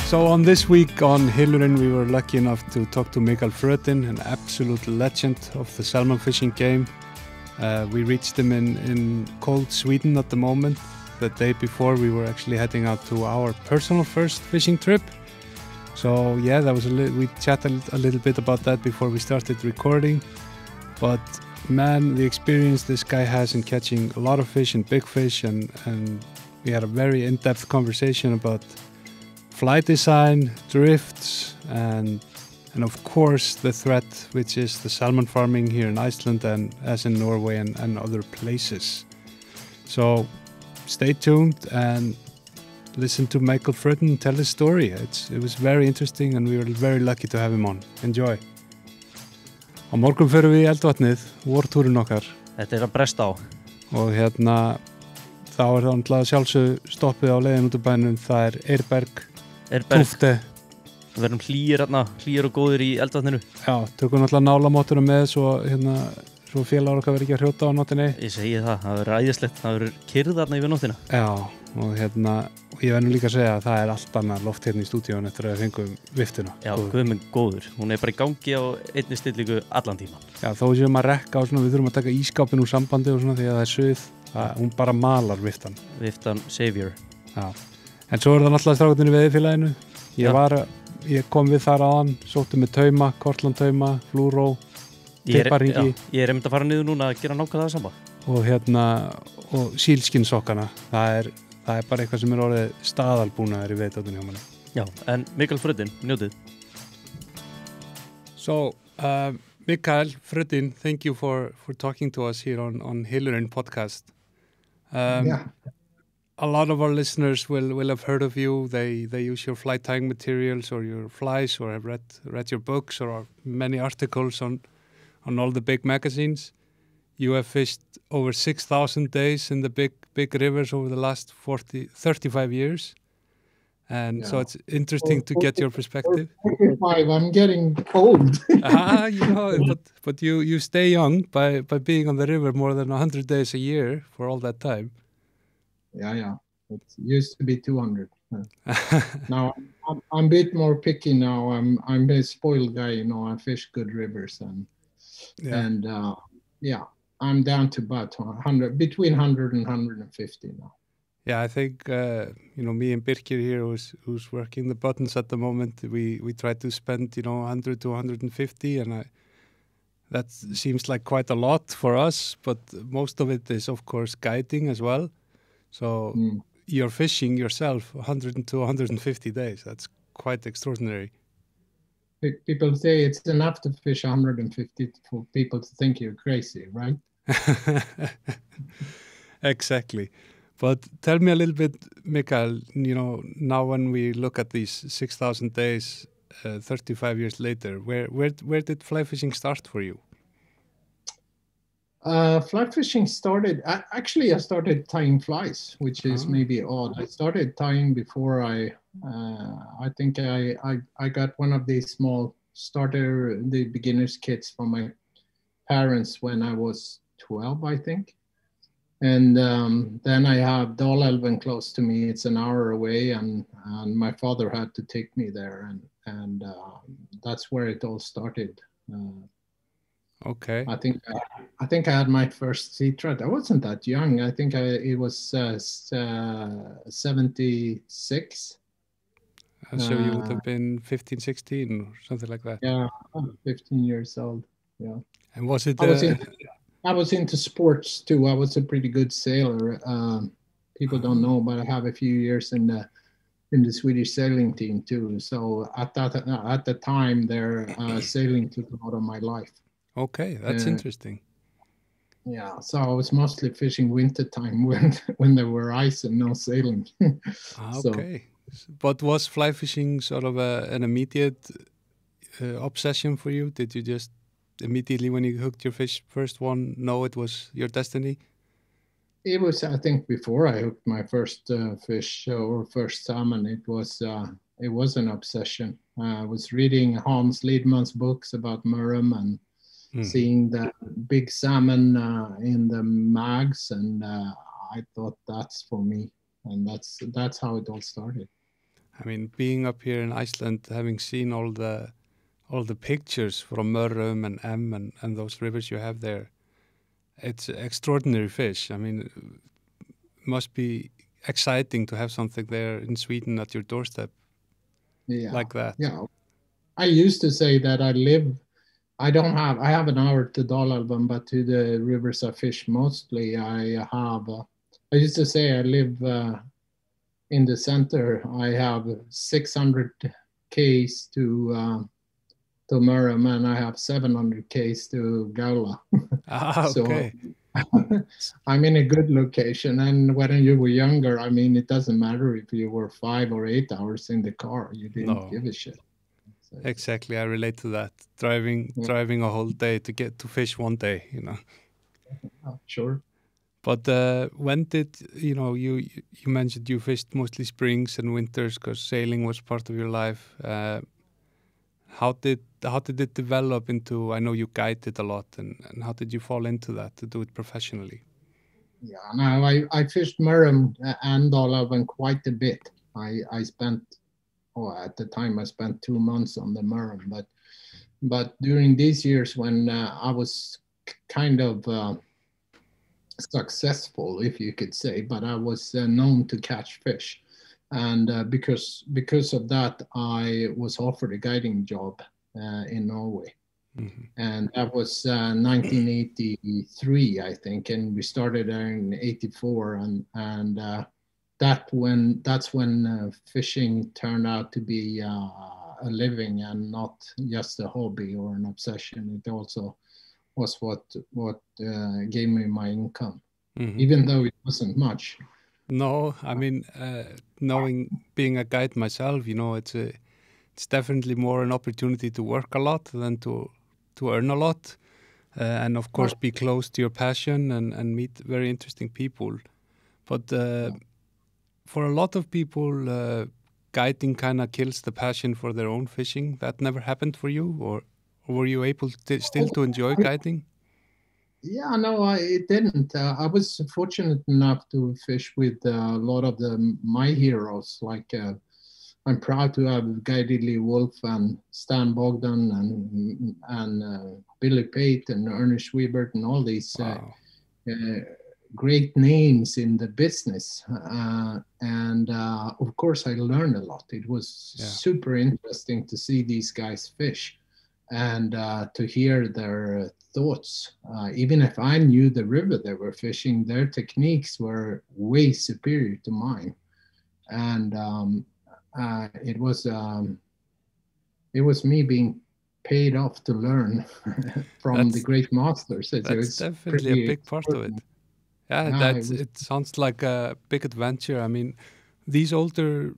So on this week on Hylinn, we were lucky enough to talk to Mikael Frödin, an absolute legend of the salmon fishing game. We reached him in cold Sweden at the moment. The day before, we were actually heading out to our personal first fishing trip. So yeah, that was we chatted a little bit about that before we started recording. But man, the experience this guy has in catching a lot of fish and big fish, and we had a very in-depth conversation about fly design, drifts, and of course the threat, which is the salmon farming here in Iceland and as in Norway and other places. So stay tuned and listen to Mikael Frödin tell his story. It was very interesting and we were very lucky to have him on. Enjoy. Á morgun förum við í eldvatnið, vortúrin okkar. Þetta að bresta á. Og þá það náttúrulega sjálfsög stoppið á leiðin út úr bænum. Það Eirberg. Túfte. Við verðum hlýir og góðir í eldvatninu. Já, tökum náttúrulega nálamótuna með svo félagar okkar verður ekki að hrjóta á nóttinni. Ég segi það verður æðislegt, það verður kyrrð þarna yfir nóttina. Já, og ég verður líka að segja að það allt annað loft hérna í stúdíónu eftir að við fengum viftuna. Já, guðminn góður. Hún bara í gangi á einni stillingu allan tíman. Já, þó séum að rekka og við þurfum að taka ískápinn úr sambandi og svona því að það suð. Hún bara malar viftan. Viftan Savior. Já. En svo það náttúrulega strákarnir í veiðifélaginu. Ég kom við þar áðan, sótti með tauma, kortlandtauma, flúró, tipparingi. Ég einmitt að fara niður núna að gera nákvæmlega það sama. Og sílskinnsokkana. Það er bara eitthvað sem orðið staðalbúnaður í veiðdátunni hjá manni. Já, en Mikael Frödin, njótið. So, Mikael Frödin, thank you for talking to us here on Hylinn podcast. A lot of our listeners will have heard of you. They use your fly tying materials or your flies, or have read your books or many articles on all the big magazines. You have fished over 6,000 days in the big rivers over the last 35 years. And so it's interesting to get your perspective. 45, I'm getting old. But you stay young by being on the river more than 100 days a year for all that time. Yeah. It used to be 200. Now I'm a bit more picky now. I'm a spoiled guy, I fish good rivers and I'm down to about 100, between 100 and 150 now. Yeah, I think me and Birkir here, who's working the buttons at the moment, we try to spend 100 to 150, and that seems like quite a lot for us. But most of it is, of course, guiding as well. So you're fishing yourself 100 to 150 days. That's quite extraordinary. People say it's enough to fish 150 for people to think you're crazy, right? Exactly. But tell me a little bit, Mikael, now when we look at these 6,000 days, 35 years later, where did fly fishing start for you? Fly fishing started, actually I started tying flies, which is maybe odd. I started tying before I think I got one of these small the beginner's kits from my parents when I was 12, I think. And then I have Dalälven close to me. It's an hour away, and my father had to take me there, and that's where it all started. Okay. I think I had my first sea trout. I wasn't that young. I think it was 76. So you would have been 15, 16 or something like that. Yeah, 15 years old. Yeah. And was it? I was into sports too. I was a pretty good sailor. People don't know, but I have a few years in the Swedish sailing team too. So at the time, sailing took a lot of my life. Okay, that's interesting. Yeah, so I was mostly fishing wintertime when there were ice and no sailing. Okay, but was fly fishing sort of an immediate obsession for you? Did you just immediately when you hooked your first one know it was your destiny? It was, I think, before I hooked my first fish or first salmon. It was an obsession. I was reading Hans Lidman's books about Murrum and seeing the big salmon in the mags, and I thought that's for me, and that's how it all started. I mean, being up here in Iceland, having seen all the pictures from Mörrum and and those rivers you have there, it's extraordinary fish. I mean, it must be exciting to have something there in Sweden at your doorstep, like that. Yeah, I used to say that I have an hour to Dalälven, but to the rivers I fish mostly, I used to say I live in the center. I have 600 k's to Mörrum, and I have 700 k's to Gaula. Okay. So I'm in a good location. And when you were younger, I mean, it doesn't matter if you were 5 or 8 hours in the car. You didn't give a shit. So, exactly, I relate to that. Driving a whole day to get to fish one day, you know. Sure. But when did you mentioned you fished mostly springs and winters because sailing was part of your life. How did it develop into? I know you guided a lot, and how did you fall into that to do it professionally? Yeah, no, I fished Mörrum and Dalälven quite a bit. I spent at the time I spent 2 months on the Mörrum, but during these years when I was kind of successful, if you could say, but I was known to catch fish. And because of that, I was offered a guiding job in Norway. Mm-hmm. And that was 1983, I think, and we started there in 84, and that's when fishing turned out to be a living and not just a hobby or an obsession. It also was what gave me my income, even though it wasn't much. No, I mean, being a guide myself, it's definitely more an opportunity to work a lot than to earn a lot, and of course be close to your passion and meet very interesting people. But for a lot of people, guiding kind of kills the passion for their own fishing. That never happened for you, or were you able still to enjoy guiding? Yeah, no, it didn't. I was fortunate enough to fish with a lot of my heroes. Like I'm proud to have guided Lee Wolf and Stan Bogdan and Billy Pate and Ernest Wiebert and all these great names in the business. And of course, I learned a lot. It was super interesting to see these guys fish and to hear their thoughts. Even if I knew the river they were fishing, their techniques were way superior to mine. And it was me being paid off to learn from the great masters. That's definitely a big part of it. Yeah, it sounds like a big adventure. I mean, these older,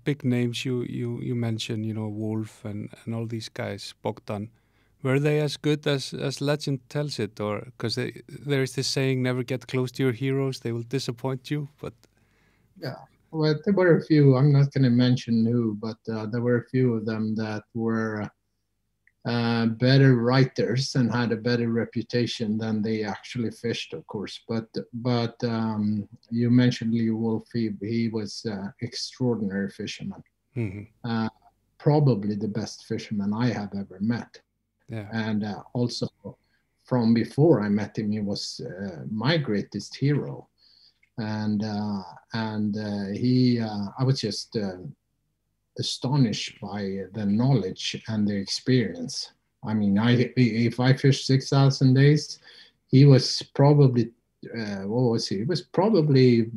big names you mentioned, Wolf and all these guys, Bogdan, were they as good as legend tells it? Or because there is this saying, never get close to your heroes, they will disappoint you. But yeah, well, there were a few, I'm not going to mention who, but there were a few of them that were better writers and had a better reputation than they actually fished, of course. But you mentioned Lee Wolf. He was extraordinary fisherman. Mm-hmm. Probably the best fisherman I have ever met. Yeah. And also from before I met him, he was my greatest hero. And I was just astonished by the knowledge and the experience. I mean, if I fished 6,000 days, he was probably what was he? He was probably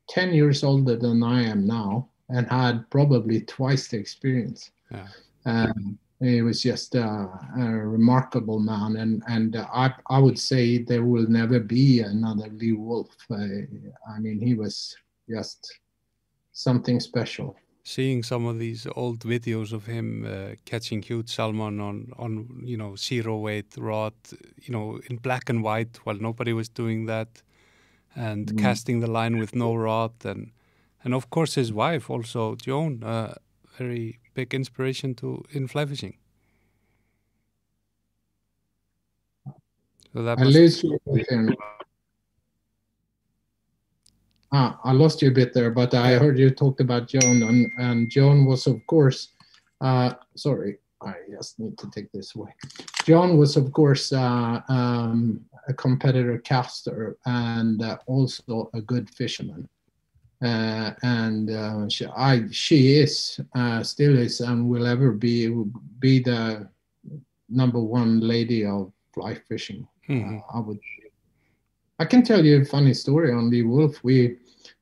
10 years older than I am now, and had probably twice the experience. Yeah. He was just a remarkable man, and I would say there will never be another Lee Wolf. I mean, he was just something special. Seeing some of these old videos of him catching huge salmon on 0 weight rod, in black and white, while nobody was doing that, and casting the line with no rod, and of course his wife also, Joan, very big inspiration in fly fishing. So that I lost you a bit there, but I heard you talked about Joan, and Joan was, of course, sorry, I just need to take this away. Joan was, of course, a competitor caster and also a good fisherman. She is, still is, and will ever be the number one lady of fly fishing. I can tell you a funny story on the wolf.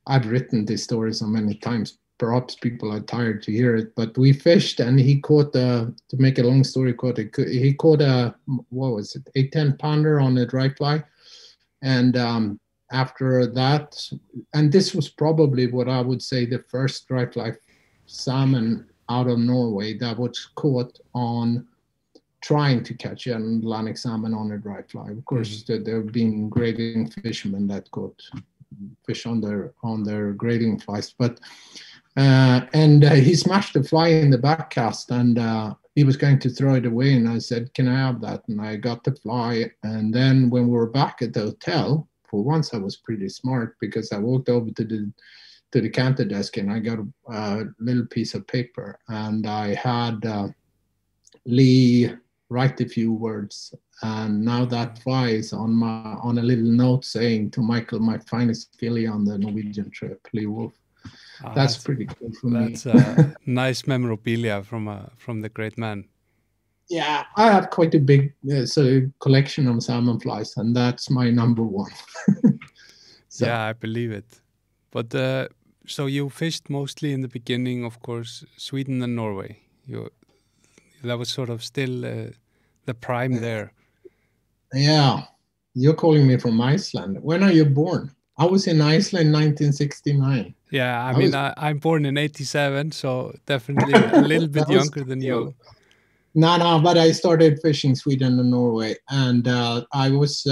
I've written this story so many times. Perhaps people are tired to hear it, but we fished and he caught to make a long story short, he caught a, what was it, a 10-pounder on a dry fly. And after that, and this was probably what I would say the first dry fly salmon out of Norway that was caught on trying to catch an Atlantic salmon on a dry fly. Of course, there have been grading fishermen that caught fish on their grading flies, but he smashed the fly in the back cast, and he was going to throw it away, and I said, can I have that? And I got the fly, and then when we were back at the hotel, for once I was pretty smart, because I walked over to the counter desk and I got a little piece of paper, and I had Lee write a few words, and now that fly is on a little note saying, to Michael, my finest filly on the Norwegian trip, Lee Wolf. That's pretty cool for me. That's nice memorabilia from the great man. Yeah, I have quite a big collection of salmon flies, and that's my number one. So. Yeah, I believe it. But so you fished mostly in the beginning, of course, Sweden and Norway. That was sort of still the prime there. Yeah, you're calling me from Iceland. When are you born? I was in Iceland in 1969. Yeah, I mean, I'm born in 87, so definitely a little bit younger than you. No, but I started fishing Sweden and Norway, and I was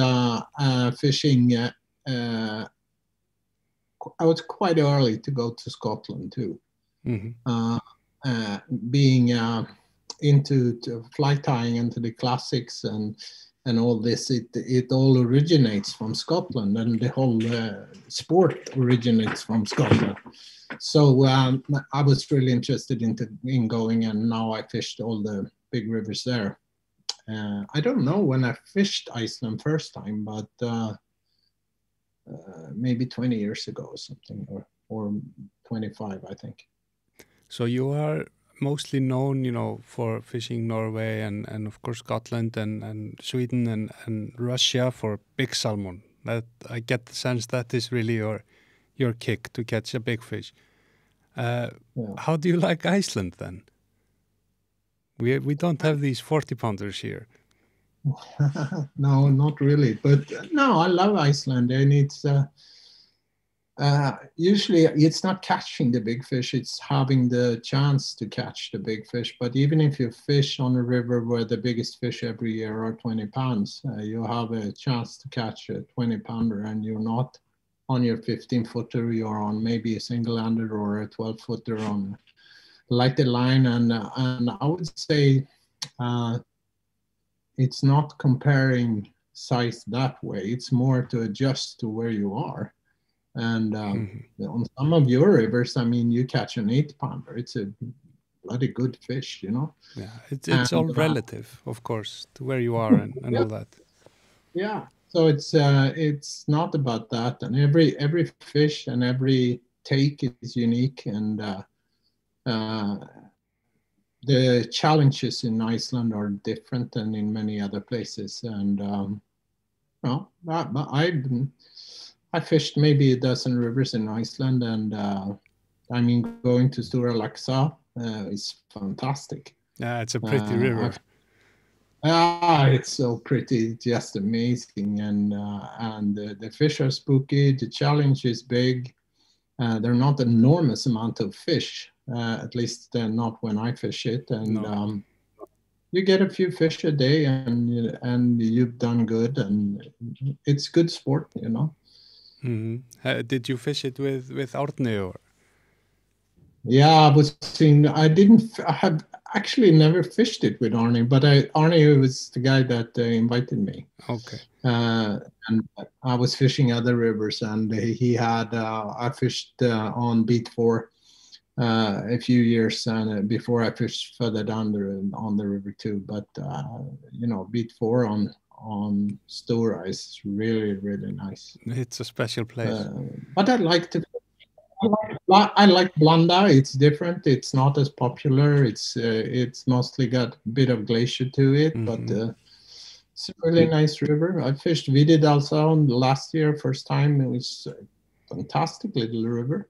fishing. I was quite early to go to Scotland too. Being into fly tying into the classics and all this, it all originates from Scotland, and the whole sport originates from Scotland. So I was really interested in going, and now I fished all the big rivers there. I don't know when I fished Iceland first time, but maybe 20 years ago or something, or 25, I think. So you are mostly known, for fishing Norway and of course Scotland and Sweden and Russia for big salmon. That I get the sense that is really your kick to catch a big fish. How do you like Iceland then? We don't have these 40-pounders here. No, not really. But no, I love Iceland, and it's usually it's not catching the big fish, it's having the chance to catch the big fish. But even if you fish on a river where the biggest fish every year are 20 pounds, you have a chance to catch a 20-pounder, and you're not on your 15-footer, you're on maybe a single-handed or a 12-footer on lighted line. And I would say it's not comparing size that way, it's more to adjust to where you are. And on some of your rivers, I mean, you catch an 8-pounder. It's a bloody good fish, Yeah, it's all relative, of course, to where you are and all that. Yeah, so it's not about that. And every fish and every take is unique, and the challenges in Iceland are different than in many other places. And I fished maybe a dozen rivers in Iceland, and I mean, going to Stora Laxa is fantastic. Yeah, it's a pretty river. It's so pretty, just amazing, and the fish are spooky. The challenge is big. They're not enormous amount of fish, at least not when I fish it, and you get a few fish a day, and you've done good, and it's good sport, Did you fish it with Árni or? Yeah, I was seeing. I have actually never fished it with Arnie, but Arnie was the guy that invited me. Okay. And I was fishing other rivers, and he had. I fished on Beat 4 a few years before I fished further down on the river too. But Beat 4 on Stora is really, really nice. It's a special place. But I like Blanda. It's different. It's not as popular. It's mostly got a bit of glacier to it, but it's a really nice river. I fished Vididalshavn last year, first time. It was a fantastic little river.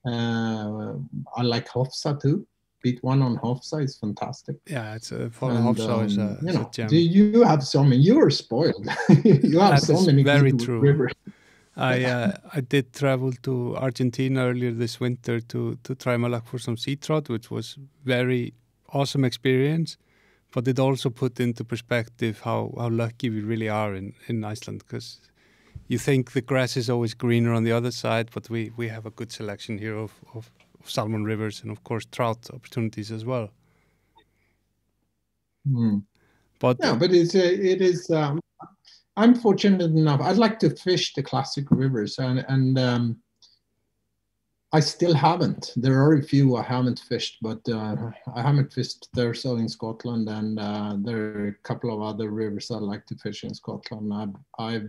I like Hofsa too. Beat 1 on Hofsa is fantastic. Yeah, Hofsa is a gem. You have so many. You're spoiled. You have so many very good true. rivers. I did travel to Argentina earlier this winter to try my luck for some sea trout, which was very awesome experience. But it also put into perspective how lucky we really are in Iceland, because you think the grass is always greener on the other side, but we have a good selection here of salmon rivers and of course trout opportunities as well. But it is. I'm fortunate enough. I'd like to fish the classic rivers, and I still haven't. There are a few I haven't fished, but I haven't fished Þessa in Scotland, and there are a couple of other rivers I'd like to fish in Scotland. I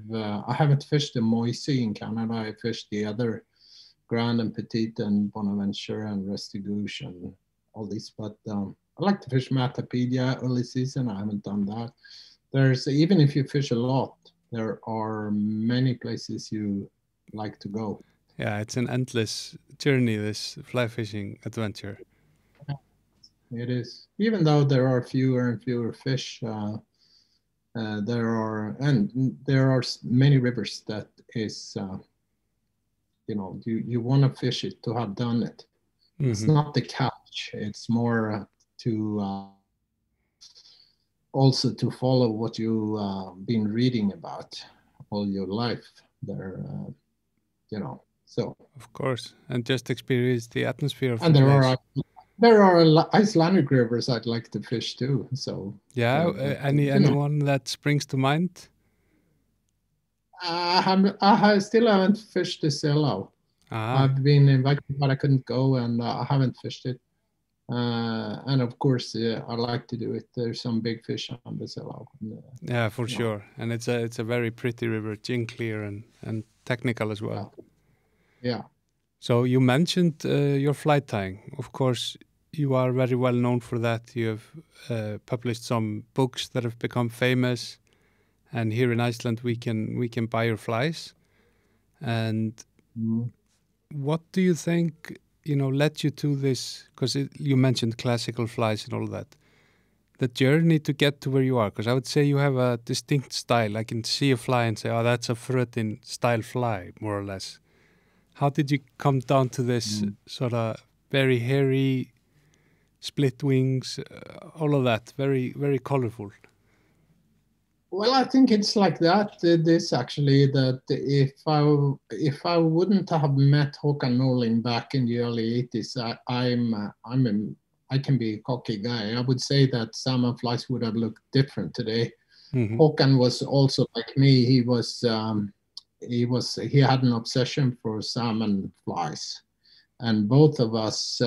haven't fished the Moisey in Canada. I fished the other Grand and Petite and Bonaventure and Restigouche and all these, but I like to fish Matapedia early season. I haven't done that. Even if you fish a lot, there are many places you like to go. Yeah, it's an endless journey, this fly fishing adventure. It is. Even though there are fewer and fewer fish, there are many rivers that is, you want to fish it to have done it. It's not the catch. It's more to also to follow what you've been reading about all your life there, so. Of course, and just experience the atmosphere of and the there place. there are Icelandic rivers I'd like to fish too, so. Yeah, anyone that springs to mind? I still haven't fished the Sellau. I've been invited, but I couldn't go, and I haven't fished it. And of course, I like to do it. There's some big fish on the Sellau. Yeah, for sure. And it's a very pretty river, clear and technical as well. Yeah. So you mentioned your fly tying. Of course, you are very well known for that. You have published some books that have become famous. And here in Iceland, we can buy your flies. And what do you think, led you to this? Because you mentioned classical flies and all that. The journey to get to where you are, because I would say you have a distinct style. I can see a fly and say, oh, that's a Frödin style fly, more or less. How did you come down to this sort of very hairy, split wings, all of that, very, very colorful? Well, I think it's like that. This actually, that if I wouldn't have met Håkan Norling back in the early 80s, I can be a cocky guy. I would say that salmon flies would have looked different today. Håkan was also like me. He had an obsession for salmon flies, and both of us,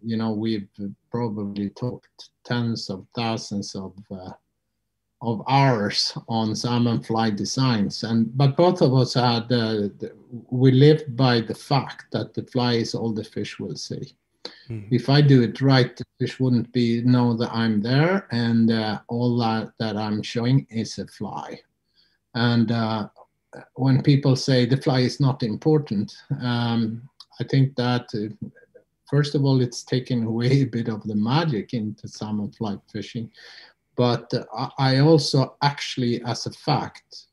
we've probably talked tens of thousands of hours on salmon fly designs, but both of us we lived by the fact that the fly is all the fish will see. If I do it right, the fish wouldn't know that I'm there, and all that I'm showing is a fly. And when people say the fly is not important, I think that first of all, it's taken away a bit of the magic into salmon fly fishing. But I also actually, as a fact,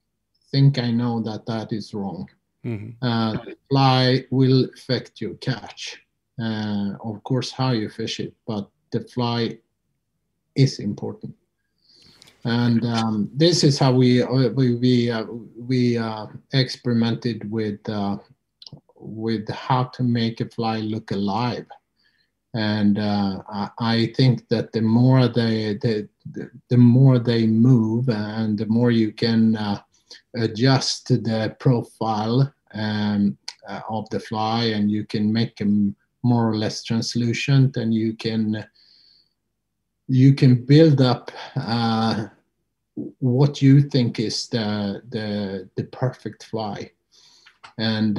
think I know that is wrong. The fly will affect your catch. Of course, how you fish it, but the fly is important. And this is how we experimented with with how to make a fly look alive. And I think that the more they move, and the more you can adjust the profile of the fly, and you can make them more or less translucent, and you can build up what you think is the perfect fly. And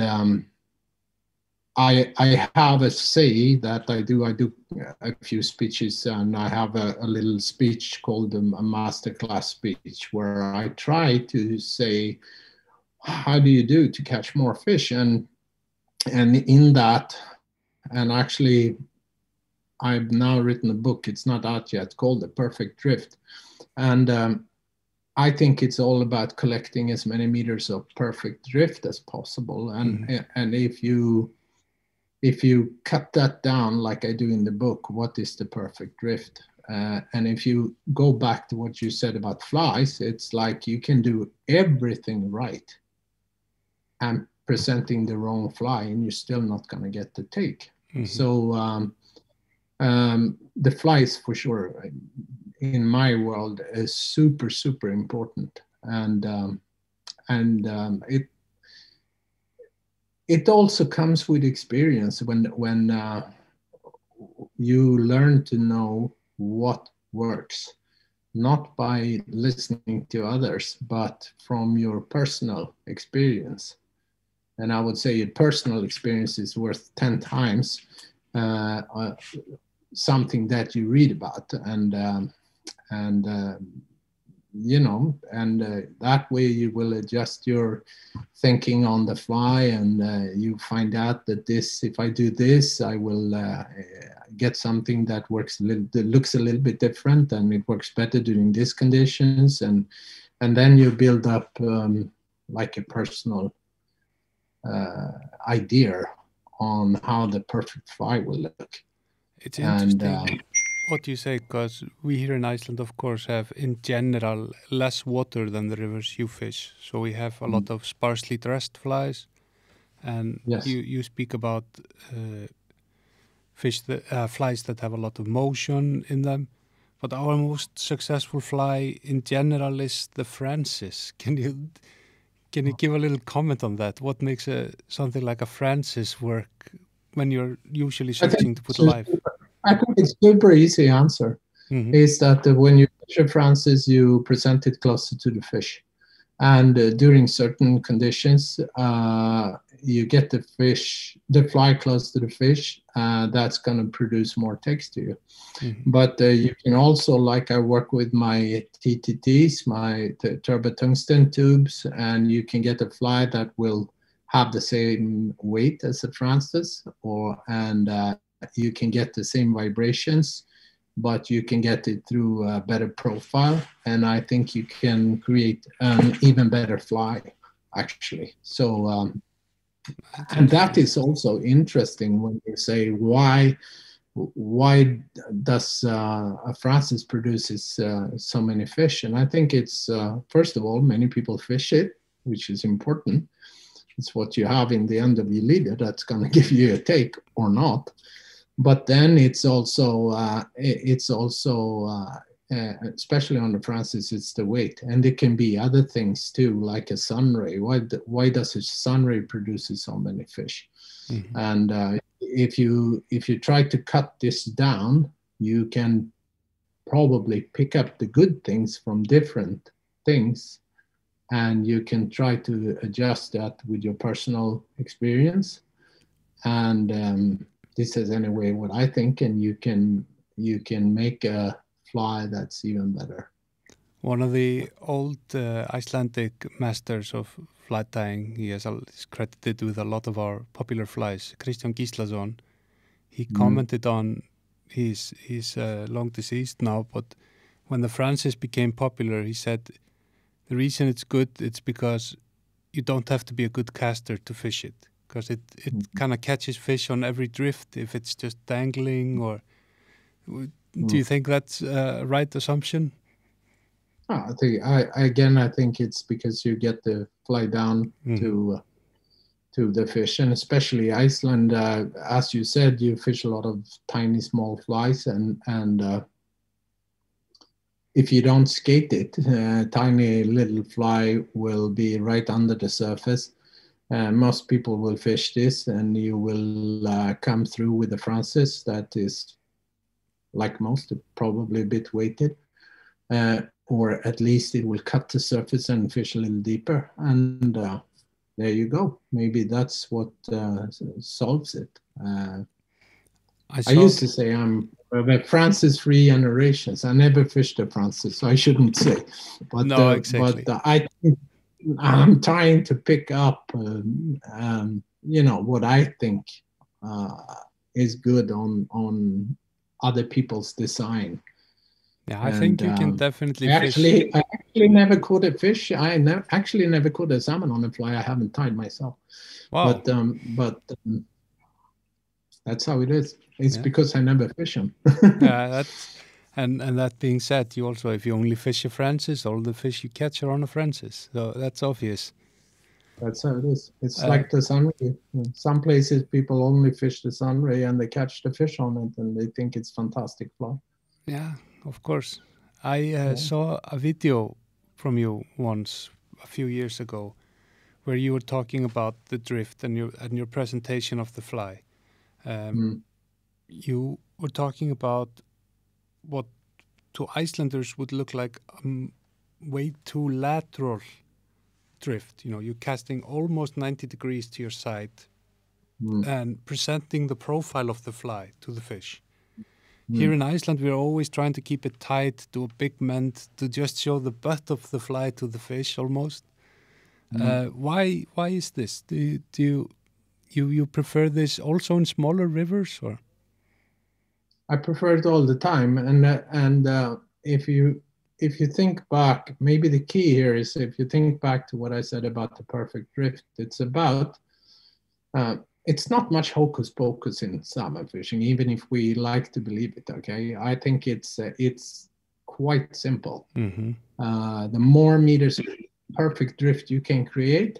I have a say that I do a few speeches, and I have a little speech called a masterclass speech, where I try to say, how do you do to catch more fish? And in that, and actually I've now written a book, it's not out yet, called The Perfect Drift. And I think it's all about collecting as many meters of perfect drift as possible. And if you cut that down, like I do in the book, what is the perfect drift? And if you go back to what you said about flies, it's like you can do everything right and presenting the wrong fly, and you're still not going to get the take. So the flies, for sure, in my world, is super, super important. And it also comes with experience when you learn to know what works, not by listening to others, but from your personal experience. And I would say your personal experience is worth 10 times something that you read about. That way you will adjust your thinking on the fly, and you find out that if I do this, I will get something that looks a little bit different, and it works better during these conditions, and then you build up like a personal idea on how the perfect fly will look. It's interesting what you say, because we here in Iceland, of course, have in general less water than the rivers you fish. So we have a lot of sparsely dressed flies, and yes. you speak about flies that have a lot of motion in them. But our most successful fly in general is the Francis. Can you give a little comment on that? What makes something like a Francis work when you're usually searching to put live? I think it's super easy answer. Is that when you fish a Francis, you present it closer to the fish. And during certain conditions, you get the fly close to the fish, that's going to produce more text to you. But you can also, like I work with my TTTs, my turbo tungsten tubes, and you can get a fly that will have the same weight as a Francis, and you can get the same vibrations, but you can get it through a better profile. And I think you can create an even better fly, actually. So, and that is also interesting when you say, why does a Francis produces so many fish? And I think it's, first of all, many people fish it, which is important. It's what you have in the end of your leader that's going to give you a take or not. But then it's also especially on the Francis, it's the weight, and it can be other things too, like a sunray. Why does a sunray produce so many fish? And if you try to cut this down, you can probably pick up the good things from different things, and you can try to adjust that with your personal experience. And this is anyway what I think, and you can make a fly that's even better. One of the old Icelandic masters of fly tying, he's credited with a lot of our popular flies, Kristján Gíslason. He commented on, he's long deceased now, but when the Francis became popular, he said the reason it's good, it's because you don't have to be a good caster to fish it. Because it kind of catches fish on every drift if it's just dangling. Or do you think that's a right assumption? I think it's because you get the fly down to to the fish, and especially Iceland. As you said, you fish a lot of tiny, small flies, and if you don't skate it, tiny little fly will be right under the surface. Most people will fish this, and you will come through with a Francis that is, like most, probably a bit weighted, or at least it will cut the surface and fish a little deeper. And there you go. Maybe that's what solves it. I used to say I'm a Francis-free generations. I never fished a Francis, so I shouldn't say. But, no, exactly. But I'm trying to pick up, what I think is good on other people's design. Yeah, I think you can definitely fish. I actually never caught a fish. I actually never caught a salmon on a fly I haven't tied myself. Wow. But that's how it is. It's because I never fish them. Yeah, and that being said, you also, if you only fish a Francis, all the fish you catch are on a Francis. So that's obvious. That's how it is. It's like the sunray. Some places people only fish the sunray and they catch the fish on it and they think it's fantastic fly. Yeah, of course. I saw a video from you once a few years ago where you were talking about the drift and your presentation of the fly. You were talking about what to Icelanders would look like way too lateral drift. You're casting almost 90 degrees to your side and presenting the profile of the fly to the fish. Here in Iceland, we're always trying to keep it tight, do a big mend, to just show the butt of the fly to the fish almost. Why is this? Do you prefer this also in smaller rivers, or? I prefer it all the time, and if you think back, maybe the key here is if you think back to what I said about the perfect drift. It's about it's not much hocus pocus in salmon fishing, even if we like to believe it. Okay, I think it's quite simple. The more meters of perfect drift you can create,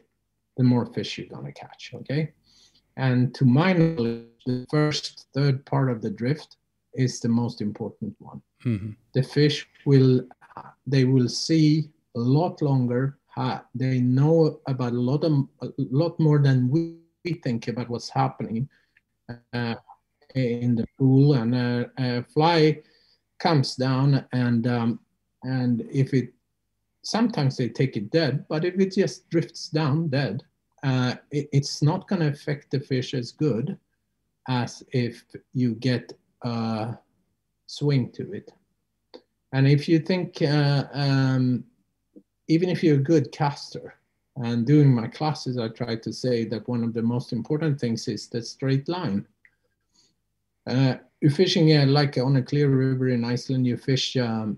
the more fish you're gonna catch. Okay, and to my knowledge, the first third part of the drift is the most important one. The fish will see a lot longer. They know about a lot more than we think about what's happening in the pool. And a fly comes down, and if it, sometimes they take it dead, but if it just drifts down dead, it's not going to affect the fish as good as if you get swing to it. And if you think, even if you're a good caster, and during my classes, I try to say that one of the most important things is the straight line. You're fishing like on a clear river in Iceland, you fish a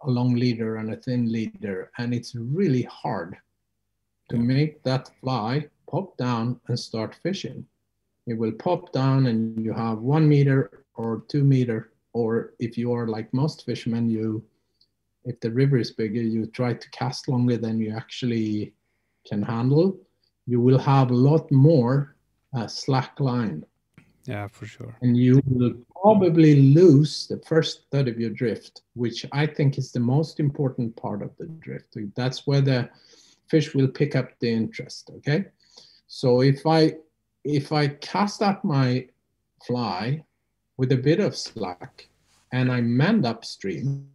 long leader and a thin leader, and it's really hard to make that fly pop down and start fishing. It will pop down and you have 1 meter or 2 meter, or if you are like most fishermen, if the river is bigger, you try to cast longer than you actually can handle. You will have a lot more slack line. Yeah, for sure. And you will probably lose the first third of your drift, which I think is the most important part of the drift. That's where the fish will pick up the interest. Okay, so if I cast up my fly with a bit of slack and I mend upstream,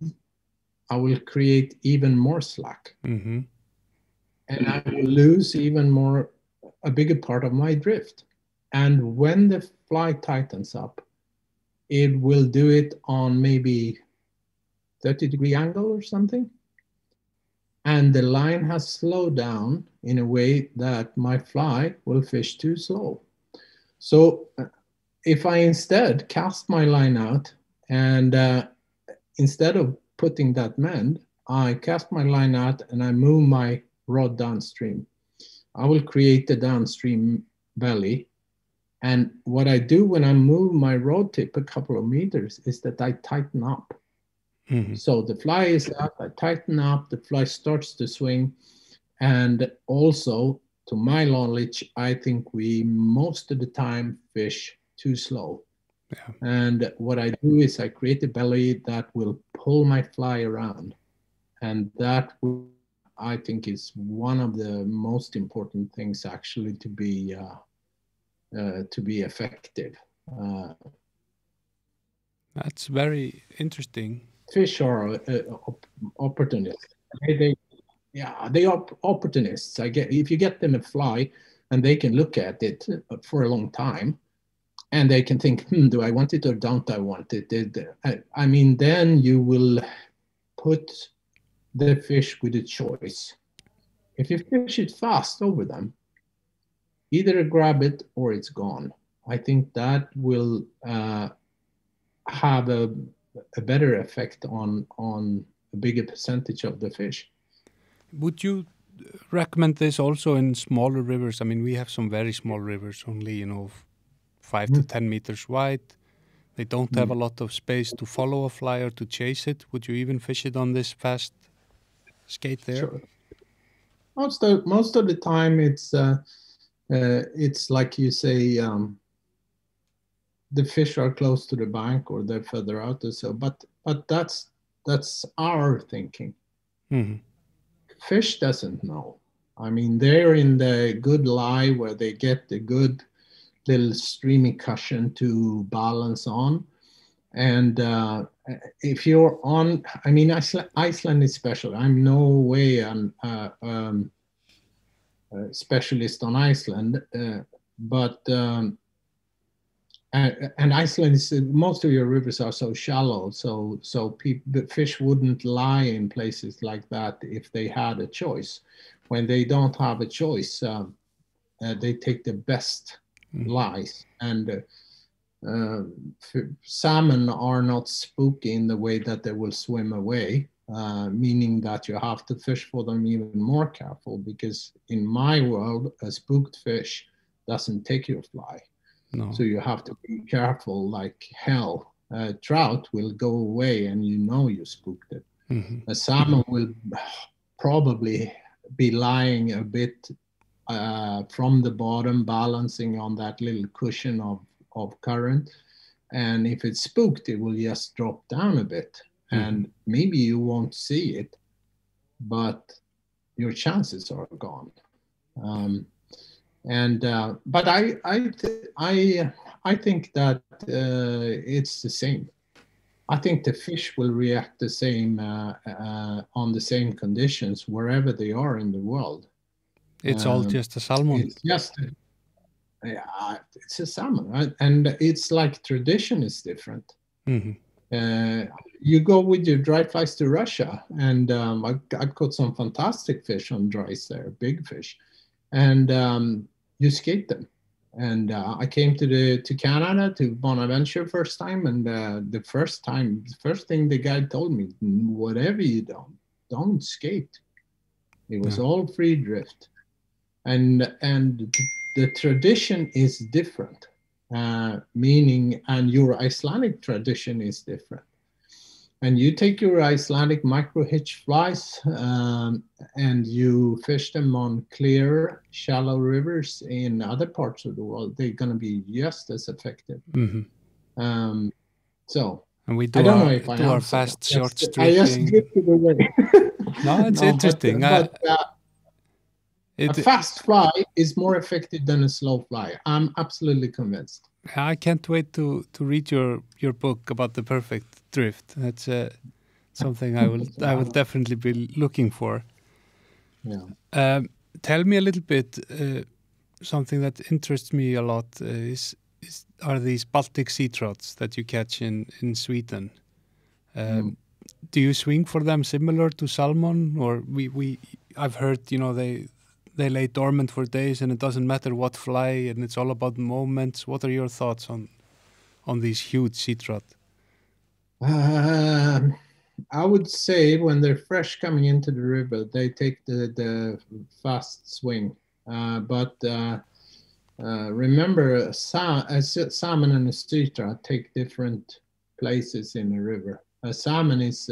I will create even more slack. And I will lose even more, a bigger part of my drift. And when the fly tightens up, it will do it on maybe 30-degree angle or something. And the line has slowed down in a way that my fly will fish too slow. So if I instead cast my line out, and instead of putting that mend, I cast my line out and I move my rod downstream, I will create the downstream belly. And what I do when I move my rod tip a couple of meters is that I tighten up. So the fly is up, I tighten up, the fly starts to swing. And also to my knowledge, I think we most of the time fish too slow. Yeah. And what I do is I create a belly that will pull my fly around. And that, I think, is one of the most important things actually to be effective. That's very interesting. Fish are opportunists. They are opportunists. If you get them a fly and they can look at it for a long time, and they can think, do I want it or don't I want it? I mean, then you will put the fish with a choice. If you fish it fast over them, either grab it or it's gone. I think that will have a better effect on a bigger percentage of the fish. Would you recommend this also in smaller rivers? I mean, we have some very small rivers, only 5 to 10 meters wide. They don't have a lot of space to follow a fly or to chase it. Would you even fish it on this fast skate there? Sure. Most of the time, it's like you say, the fish are close to the bank or they're further out or so. But that's our thinking. Mm-hmm. Fish doesn't know. I mean, they're in the good lie where they get the good little streamy cushion to balance on. And if you're on, I mean, Iceland is special. I'm no way a specialist on Iceland, but and Iceland is, most of your rivers are so shallow, so the fish wouldn't lie in places like that if they had a choice. When they don't have a choice, they take the best lies. And salmon are not spooky in the way that they will swim away, meaning that you have to fish for them even more careful, because in my world, a spooked fish doesn't take your fly. No. So you have to be careful like hell. Trout will go away and you spooked it. Mm-hmm. A salmon will probably be lying a bit from the bottom, balancing on that little cushion of current. And if it's spooked, it will just drop down a bit. And maybe you won't see it, but your chances are gone. But I think that it's the same. I think the fish will react the same on the same conditions wherever they are in the world. It's all just a salmon. It's just it's a salmon, right? And it's like tradition is different. Mm-hmm. You go with your dry flies to Russia, and I caught some fantastic fish on dries there, big fish, and you skate them. And I came to Canada, to Bonaventure first time, and the first thing the guy told me, whatever you don't skate. It was all free drift, and the tradition is different, meaning, and your Icelandic tradition is different. And you take your Icelandic micro hitch flies and you fish them on clear, shallow rivers in other parts of the world, they're going to be just as effective. Mm-hmm. And we I don't know if I do our fast, short stripping. I just drifted away. No, it's interesting. A fast fly is more effective than a slow fly. I'm absolutely convinced. I can't wait to read your book about the perfect drift. That's something I will definitely be looking for. Yeah. Tell me a little bit. Something that interests me a lot are these Baltic sea trouts that you catch in Sweden. Do you swing for them similar to salmon, or I've heard they lay dormant for days and it doesn't matter what fly and it's all about moments. What are your thoughts on these huge sea trout? I would say when they're fresh coming into the river, they take the fast swing. But remember, a salmon and a sea trout take different places in the river. A salmon is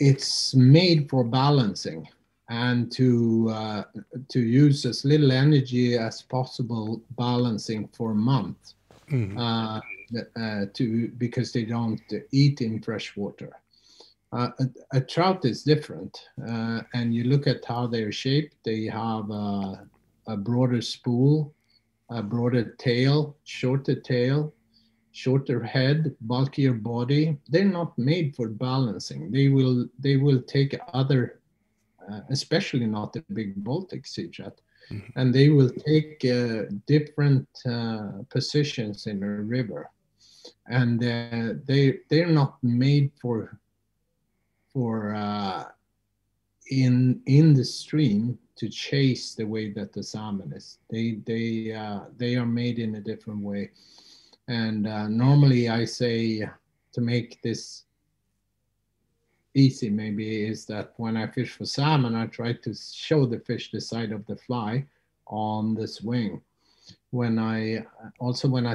it's made for balancing, and to use as little energy as possible, balancing for a month, because they don't eat in fresh water. A trout is different, and you look at how they're shaped. They have a broader spool, a broader tail, shorter head, bulkier body. They're not made for balancing. They will take other, especially not the big Baltic sea trout, and they will take different positions in a river, and they're not made for in the stream to chase the way that the salmon is. They are made in a different way. And normally I say, to make this easy maybe, is that when I fish for salmon, I try to show the fish the side of the fly on the swing. When I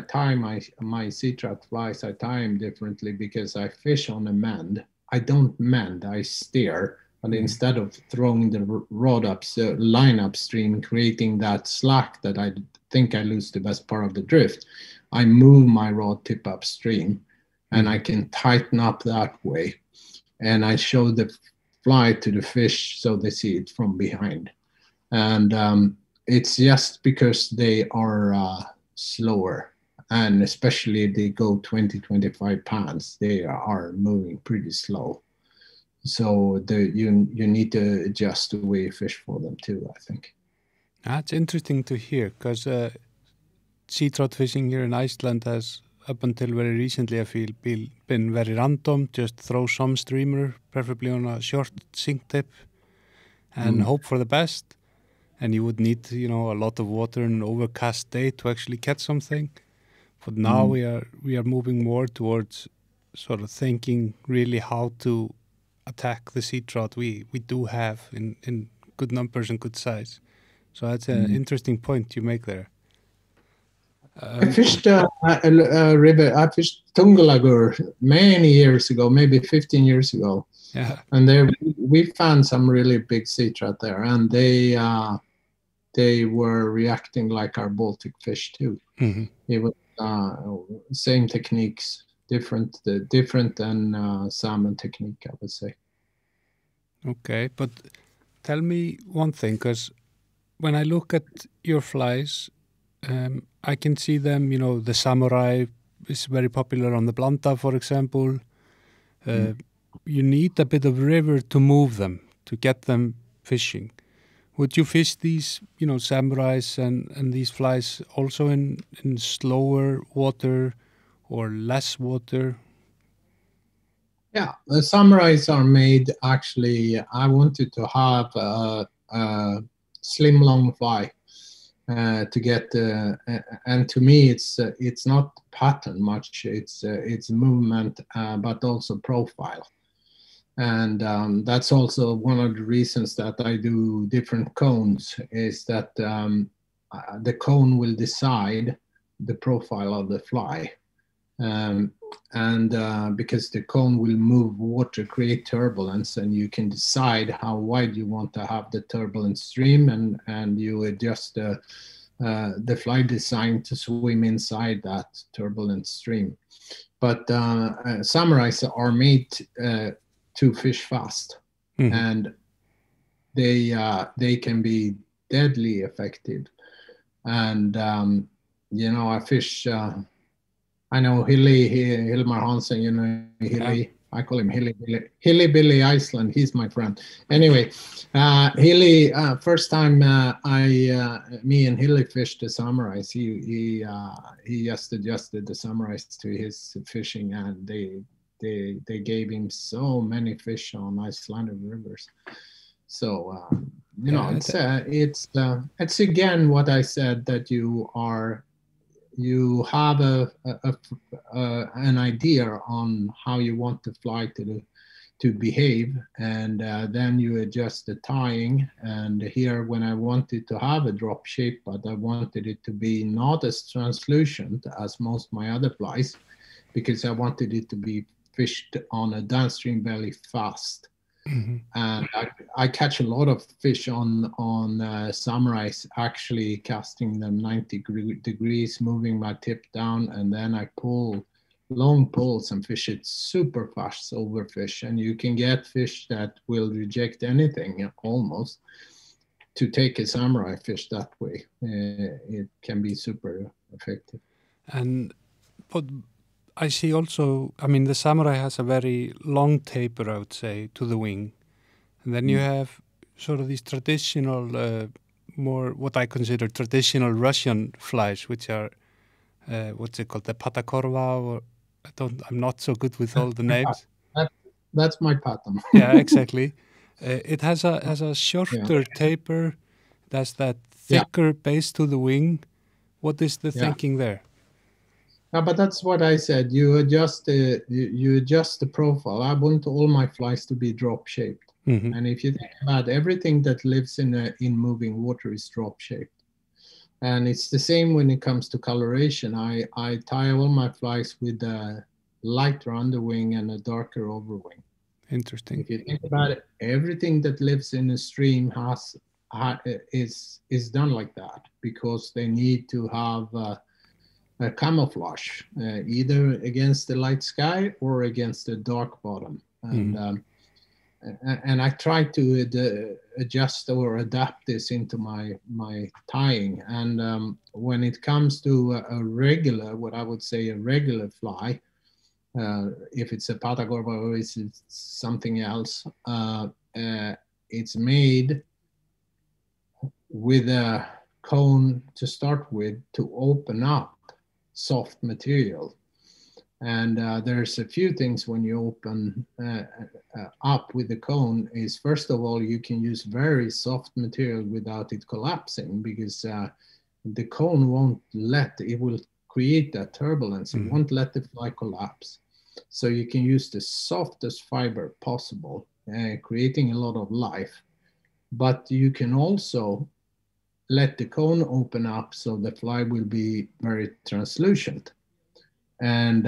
tie my sea trout flies, I tie them differently because I fish on a mend. I don't mend, I steer. But instead of throwing the rod line upstream, creating that slack that I think I lose the best part of the drift, I move my rod tip upstream, and I can tighten up that way. And I show the fly to the fish so they see it from behind. And it's just because they are slower, and especially if they go 20-25 pounds, they are moving pretty slow. So you need to adjust the way you fish for them too, I think. That's interesting to hear, because sea trout fishing here in Iceland has, up until very recently, I feel, been very random. Just throw some streamer, preferably on a short sink tip, and hope for the best. And you would need, a lot of water and an overcast day to actually catch something. But now we are moving more towards sort of thinking really how to attack the sea trout we do have in good numbers and good size. So that's an interesting point you make there. I fished a river. I fished Tungalagur many years ago, maybe 15 years ago. Yeah. And there we found some really big sea trout there, and they were reacting like our Baltic fish too. It was same techniques, different than salmon technique, I would say. Okay, but tell me one thing, because when I look at your flies, I can see them, the samurai is very popular on the Blanda, for example. You need a bit of river to move them, to get them fishing. Would you fish these, samurais and these flies also in slower water or less water? Yeah, the samurais are made, actually, I wanted to have a slim long fly to get, and to me it's not pattern much, it's movement, but also profile. And that's also one of the reasons that I do different cones, is that the cone will decide the profile of the fly. Because the cone will move water, create turbulence, and you can decide how wide you want to have the turbulent stream, and you adjust the fly design to swim inside that turbulent stream. But samurais are made to fish fast, and they can be deadly effective. And I fish. I know Hilmar Hansen, Hilly. I call him Hilly Billy Iceland. He's my friend. Anyway, Hilly, first time me and Hilly fished the samurais, he just adjusted the samurais to his fishing, and they gave him so many fish on Icelandic rivers. So it's again what I said, that you have an idea on how you want the fly to behave, and then you adjust the tying. And here, when I wanted to have a drop shape, but I wanted it to be not as translucent as most of my other flies, because I wanted it to be fished on a downstream belly fast. And I catch a lot of fish on samurais, actually casting them 90 degrees, moving my tip down, and then I pull long pulls and fish it super fast overfish. And you can get fish that will reject anything almost to take a samurai fish that way. It can be super effective. But I see also, I mean, the samurai has a very long taper, I would say, to the wing. And then you have sort of these traditional, more what I consider traditional Russian flies, which are, what's it called, the patakorva, or I'm not so good with all the names. That's my pattern. Yeah, exactly. It has a shorter taper. That's that thicker base to the wing. What is the thinking there? Yeah, but that's what I said. You adjust the profile. I want all my flies to be drop shaped. And if you think about everything that lives in moving water is drop shaped. And it's the same when it comes to coloration. I tie all my flies with a lighter underwing and a darker overwing. Interesting. If you think about it, everything that lives in a stream is done like that, because they need to have a camouflage, either against the light sky or against the dark bottom. And I try to adjust or adapt this into my tying. And when it comes to a regular, what I would say a regular fly, if it's a patakorva or it's something else, it's made with a cone to start with to open up soft material. And there's a few things when you open up with the cone is, first of all, you can use very soft material without it collapsing, because the cone will create that turbulence. It won't let the fly collapse. So you can use the softest fiber possible, creating a lot of life. But you can also let the cone open up so the fly will be very translucent. And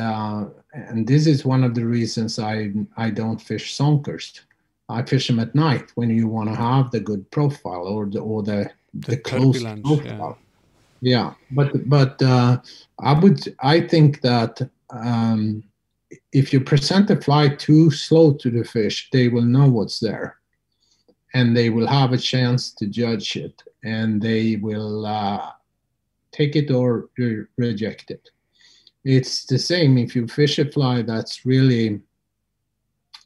this is one of the reasons I don't fish sonkers. I fish them at night when you want to have the good profile or the close profile. Yeah, but I think that if you present the fly too slow to the fish, they will know what's there, and they will have a chance to judge it, and they will take it or reject it. It's the same if you fish a fly that's really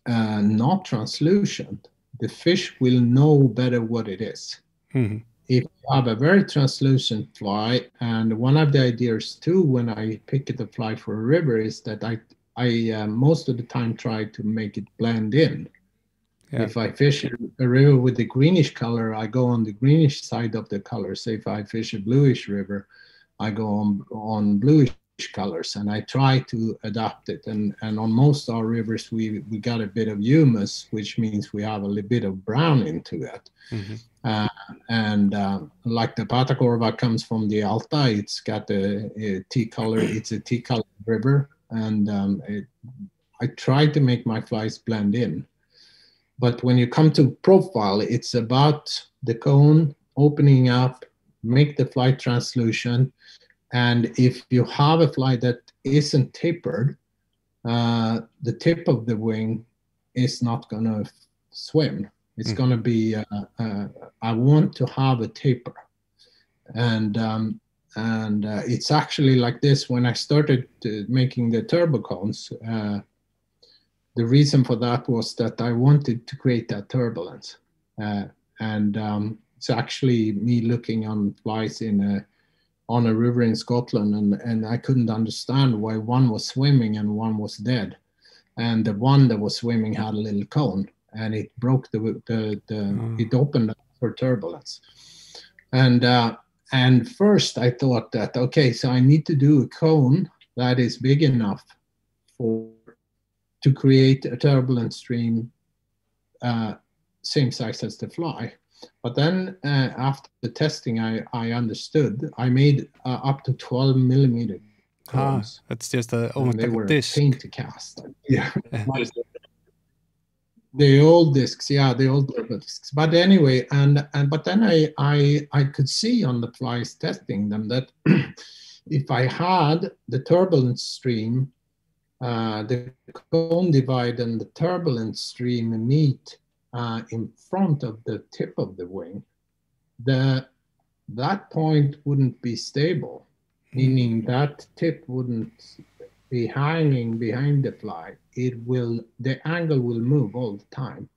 not translucent. The fish will know better what it is. If you have a very translucent fly, and one of the ideas too when I pick the fly for a river is that I most of the time try to make it blend in. Yeah. If I fish a river with a greenish color, I go on the greenish side of the color. So if I fish a bluish river, I go on bluish colors, and I try to adapt it. And on most of our rivers, we got a bit of humus, which means we have a little bit of brown into it. Like the patakorva comes from the Alta, it's got a tea color. It's a tea color river, and I try to make my flies blend in. But when you come to profile, it's about the cone opening up, make the fly translucent. And if you have a fly that isn't tapered, the tip of the wing is not going to swim. It's going to be, I want to have a taper. And it's actually like this. When I started making the turbo cones, the reason for that was that I wanted to create that turbulence. It's actually me looking on flies on a river in Scotland, and I couldn't understand why one was swimming and one was dead. And the one that was swimming had a little cone, and it broke it opened up for turbulence. And first I thought that, okay, so I need to do a cone that is big enough to create a turbulent stream, same size as the fly. But then after the testing, I understood. I made up to 12 millimeter cones. That's just almost they like were a disc. pain to cast. Yeah. The old discs, yeah, the old turbo discs. But anyway, but then I could see on the flies testing them that if I had the turbulence stream, the cone divide and the turbulence stream meet in front of the tip of the wing, that point wouldn't be stable, meaning that tip wouldn't be hanging behind the fly. The angle will move all the time.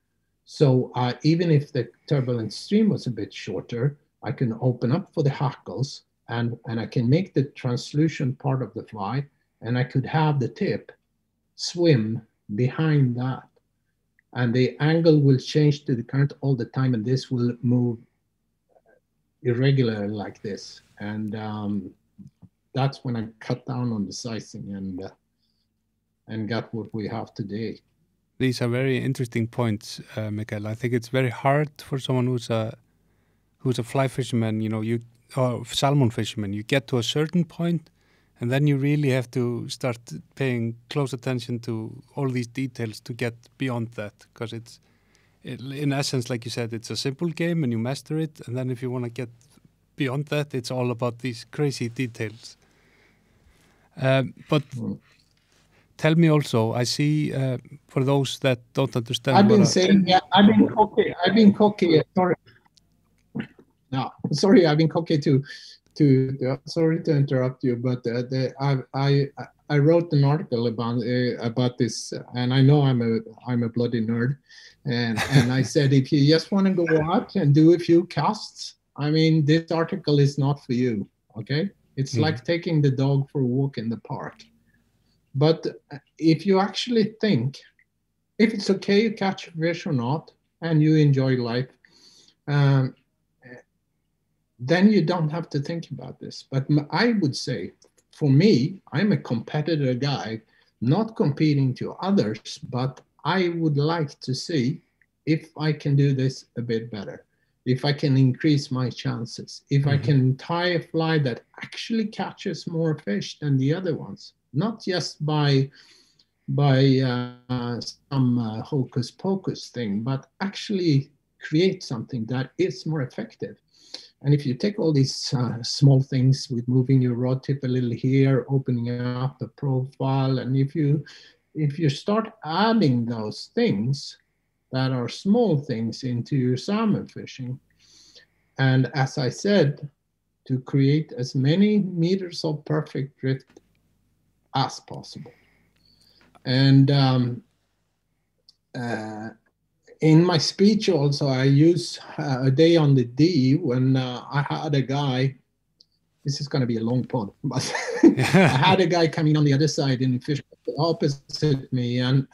So even if the turbulence stream was a bit shorter, I can open up for the hackles and I can make the translucent part of the fly, and I could have the tip swim behind that. And the angle will change to the current all the time, and this will move irregular like this. And that's when I cut down on the sizing and got what we have today. These are very interesting points, Mikael. I think it's very hard for someone who's a fly fisherman, or salmon fisherman. You get to a certain point, and then you really have to start paying close attention to all these details to get beyond that, because in essence, like you said, it's a simple game and you master it, and then if you want to get beyond that, it's all about these crazy details. But tell me also, I see, for those that don't understand, I've been cocky. Sorry, I've been cocky to sorry to interrupt you, but I wrote an article about this, and I know I'm a bloody nerd, and I said, if you just want to go out and do a few casts, I mean, this article is not for you. Okay, it's like taking the dog for a walk in the park. But if you actually think, if it's okay you catch fish or not, and you enjoy life, then you don't have to think about this. But I would say, for me, I'm a competitor guy, not competing to others, but I would like to see if I can do this a bit better, if I can increase my chances, if I can tie a fly that actually catches more fish than the other ones, not just by some hocus pocus thing, but actually create something that is more effective. And if you take all these small things with moving your rod tip a little here, opening up the profile, and if you start adding those things that are small things into your salmon fishing, and as I said, to create as many meters of perfect drift as possible. And in my speech also, I use a day on the D when I had a guy, this is going to be a long pod, but I had a guy coming on the other side in the fish opposite me, and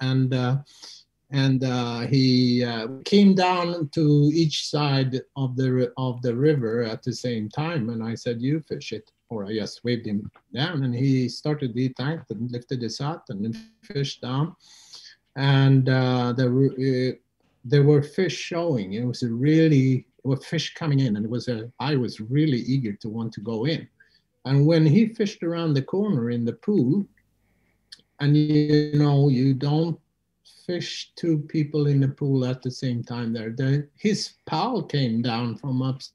he came down to each side of the river at the same time, and I said, you fish it, or I just waved him down, and he started de-tanked and lifted his hat and then fished down, and there were fish showing. It was fish coming in, and I was really eager to want to go in. And when he fished around the corner in the pool, and you don't fish two people in the pool at the same time there. His pal came down from upstream,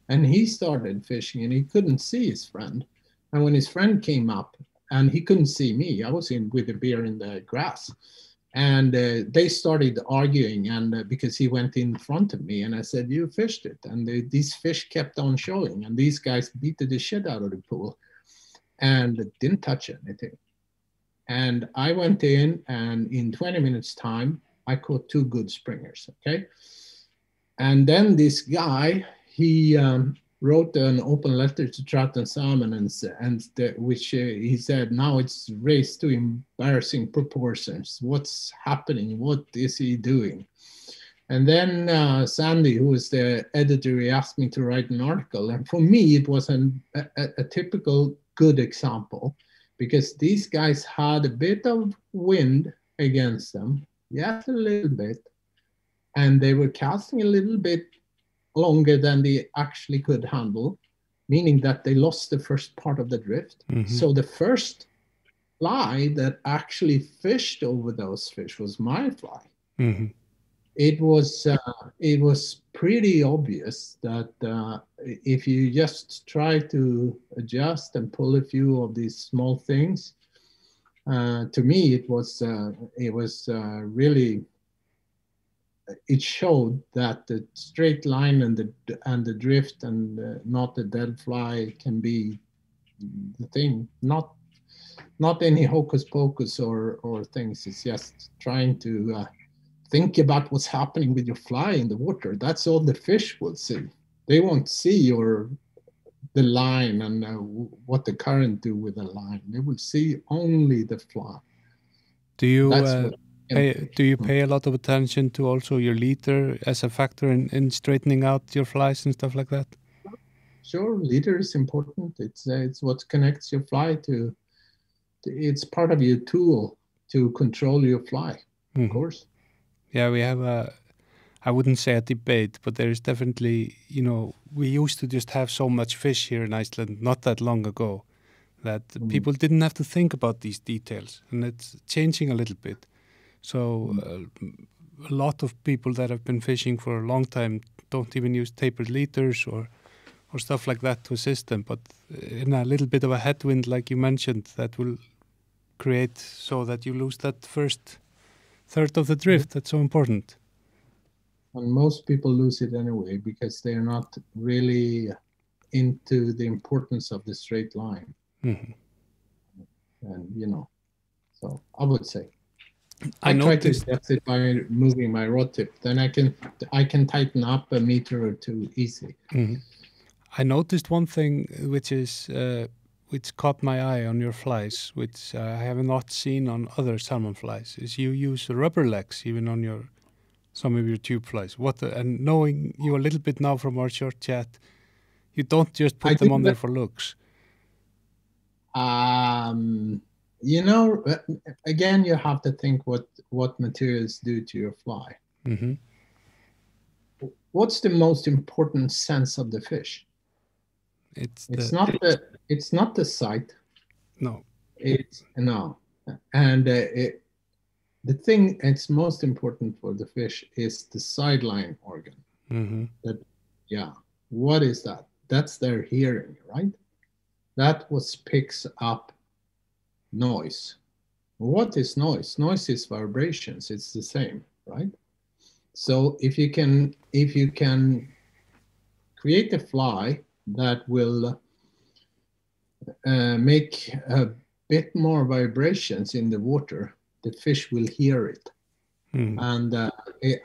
and he started fishing, and he couldn't see his friend. And when his friend came up, and he couldn't see me, I was in with a beer in the grass. And they started arguing, and because he went in front of me, and I said, you fished it. And these fish kept on showing, and these guys beat the shit out of the pool and didn't touch anything. And I went in, and in 20 minutes time, I caught 2 good springers, okay? And then this guy, he wrote an open letter to Trout and Salmon, which he said, now it's raised to embarrassing proportions. What's happening? What is he doing? And then Sandy, who was the editor, he asked me to write an article. And for me, it was a typical good example, because these guys had a bit of wind against them, yes, a little bit, and they were casting a little bit longer than they actually could handle, meaning that they lost the first part of the drift. So the first fly that actually fished over those fish was my fly. Mm-hmm. It was pretty obvious that if you just try to adjust and pull a few of these small things, to me it was really, it showed that the straight line and the drift and not the dead fly can be the thing. Not any hocus pocus or things. It's just trying to think about what's happening with your fly in the water. That's all the fish will see. They won't see the line and what the current do with the line. They will see only the fly. Do you pay a lot of attention to also your leader as a factor in straightening out your flies and stuff like that? Sure, leader is important. It's what connects your fly to. It's part of your tool to control your fly, of course. Yeah, we have I wouldn't say a debate, but there is definitely, we used to just have so much fish here in Iceland not that long ago that people didn't have to think about these details, and it's changing a little bit. So a lot of people that have been fishing for a long time don't even use tapered leaders or stuff like that to assist them, but in a little bit of a headwind, like you mentioned, that will create so that you lose that first third of the drift. That's so important. And most people lose it anyway because they're not really into the importance of the straight line. Mm-hmm. And so I would say I try to adjust it by moving my rod tip. Then I can tighten up a meter or two easily. Mm-hmm. I noticed one thing which caught my eye on your flies, which I have not seen on other salmon flies, is you use rubber legs even on some of your tube flies. And knowing you a little bit now from our short chat, you don't just put them on there for looks. Again, you have to think what materials do to your fly. Mm-hmm. What's the most important sense of the fish? It's not the sight. No. And the thing that's most important for the fish is the sideline organ. Mm-hmm. What is that? That's their hearing, right? That picks up noise. What is noise? Noise is vibrations. It's the same, right? So if you can create a fly that will make a bit more vibrations in the water, the fish will hear it. And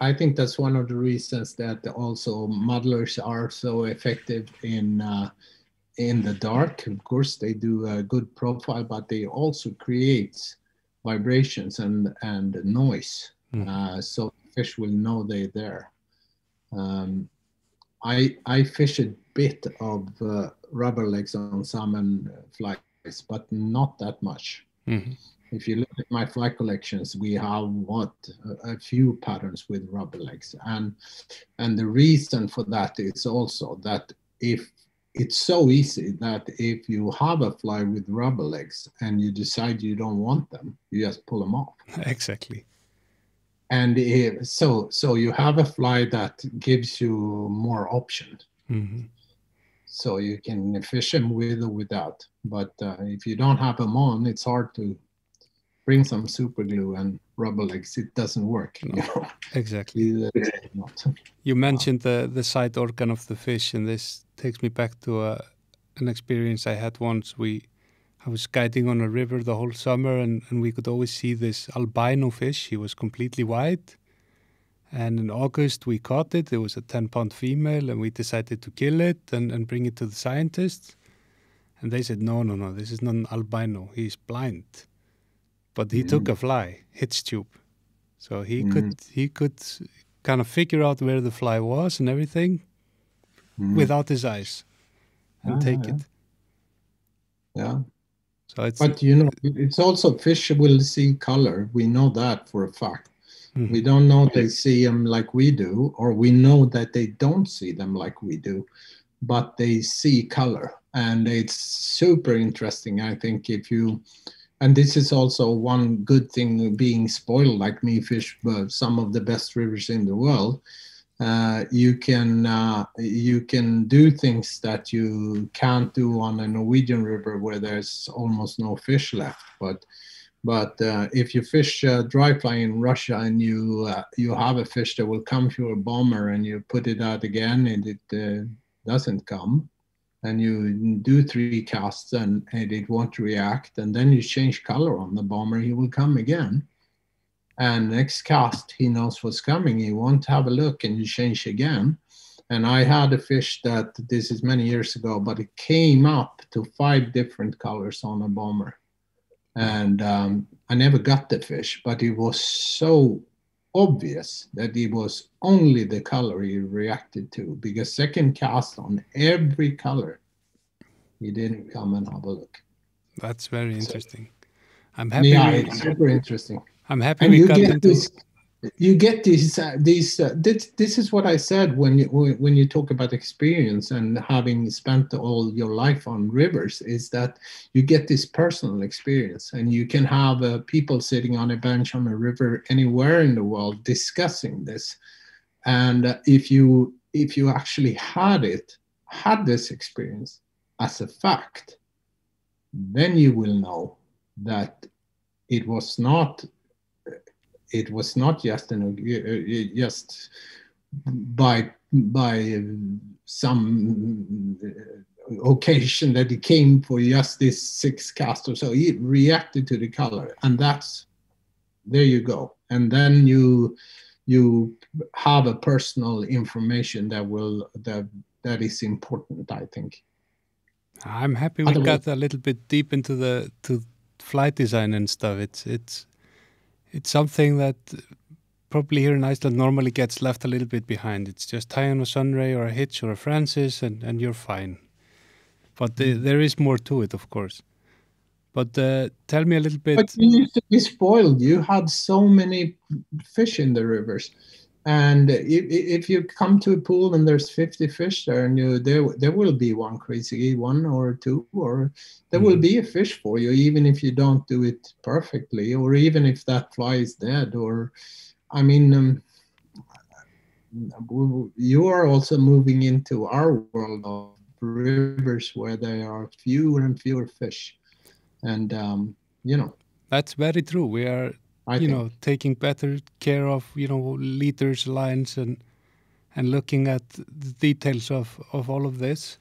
I think that's one of the reasons that also muddlers are so effective in the dark. Of course, they do a good profile, but they also create vibrations and noise. So fish will know they're there. I fish a bit of rubber legs on salmon flies, but not that much. Mm-hmm. If you look at my fly collections, we have a few patterns with rubber legs, and the reason for that is also that if it's so easy that if you have a fly with rubber legs and you decide you don't want them, you just pull them off. Exactly. And so you have a fly that gives you more options. Mm-hmm. So you can fish them with or without. But if you don't have them on, it's hard to bring some super glue and rubber legs. It doesn't work. No, exactly. You mentioned the side organ of the fish, and this takes me back to an experience I had once. I was guiding on a river the whole summer, and we could always see this albino fish. He was completely white. And in August, we caught it. It was a 10-pound female, and we decided to kill it and bring it to the scientists. And they said, no, this is not an albino. He's blind. But he took a fly, hitch tube. So he could kind of figure out where the fly was and everything without his eyes and take it. Yeah. So but it's also fish will see color. We know that for a fact. Mm-hmm. We don't know they see them like we do, or we know that they don't see them like we do, but they see color. And it's super interesting. I think if you and this is also one good thing being spoiled like me, fish some of the best rivers in the world. You can do things that you can't do on a Norwegian river where there's almost no fish left. But if you fish dry fly in Russia and you have a fish that will come through a bomber and you put it out again and it doesn't come, and you do 3 casts and it won't react, and then you change color on the bomber, he will come again. And next cast, he knows what's coming. He won't have a look, and you change again. And I had a fish that, this is many years ago, but it came up to 5 different colors on a bomber. And I never got the fish, but it was so obvious that it was only the color he reacted to, because second cast on every color, he didn't come and have a look. That's very interesting. I'm happy. Yeah, it's super interesting. I'm happy we got into this. You get these. This is what I said when you talk about experience and having spent all your life on rivers, is that you get this personal experience, and you can have people sitting on a bench on a river anywhere in the world discussing this. And if you actually had this experience as a fact, then you will know that it was not just by some occasion that it came for just this 6 cast or so. It reacted to the color, and there you go. And then you have a personal information that is important, I think. I'm happy we got a little bit deep into flight design and stuff. It's something that probably here in Iceland normally gets left a little bit behind. It's just tie on a sunray or a hitch or a Francis and you're fine. But there is more to it, of course. But tell me a little bit. But you used to be spoiled. You had so many fish in the rivers. And if you come to a pool and there's 50 fish there, and there will be one crazy one or two, or there will be a fish for you, even if you don't do it perfectly, or even if that fly is dead. Or, I mean, you are also moving into our world of rivers where there are fewer and fewer fish, and that's very true. We are. Taking better care of, leaders, lines, and looking at the details of all of this.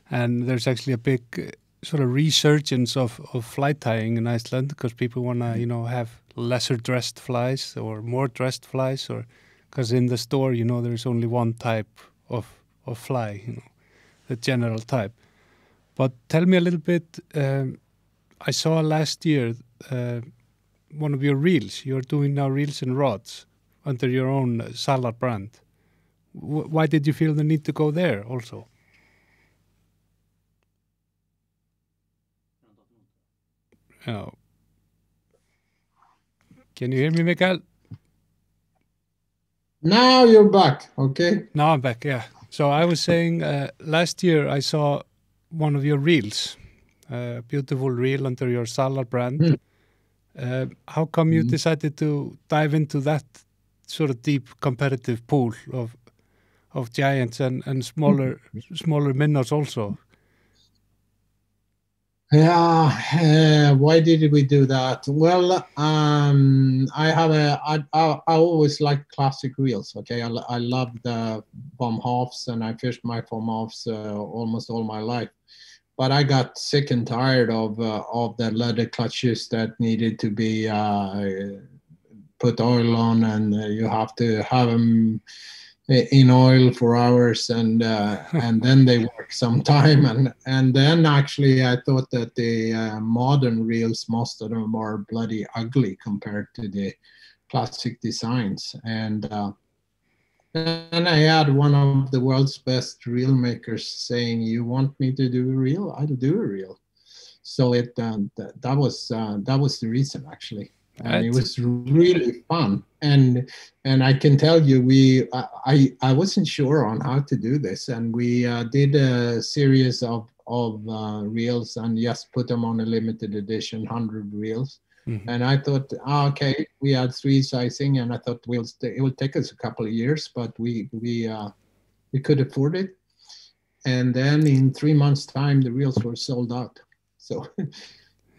And there's actually a big sort of resurgence of fly tying in Iceland, because people want to, have lesser dressed flies or more dressed flies, or because in the store, there's only one type of fly, the general type. But tell me a little bit, I saw last year, one of your reels. You're doing now reels and rods under your own Salar brand. Why did you feel the need to go there also? Oh. Can you hear me, Mikael? Now you're back, okay? Now I'm back, yeah. So I was saying last year I saw one of your reels, a beautiful reel under your Salar brand. How come you decided to dive into that sort of deep competitive pool of giants and smaller minnows also? Yeah, why did we do that? Well, I always like classic reels. Okay, I love the bomb halves, and I fished my bomb halves almost all my life. But I got sick and tired of the leather clutches that needed to be put oil on, and you have to have them in oil for hours, and then they work some time. And then actually I thought that the modern reels, most of them are bloody ugly compared to the classic designs. And I had one of the world's best reel makers saying, "You want me to do a reel? I'll do a reel." So that was the reason, actually, and it was really fun. And I can tell you, I wasn't sure on how to do this, and we did a series of reels and just put them on a limited edition 100 reels. Mm-hmm. And I thought, okay, we had 3 sizing, and I thought it would take us a couple of years, but we could afford it. And then in 3 months' time, the reels were sold out. So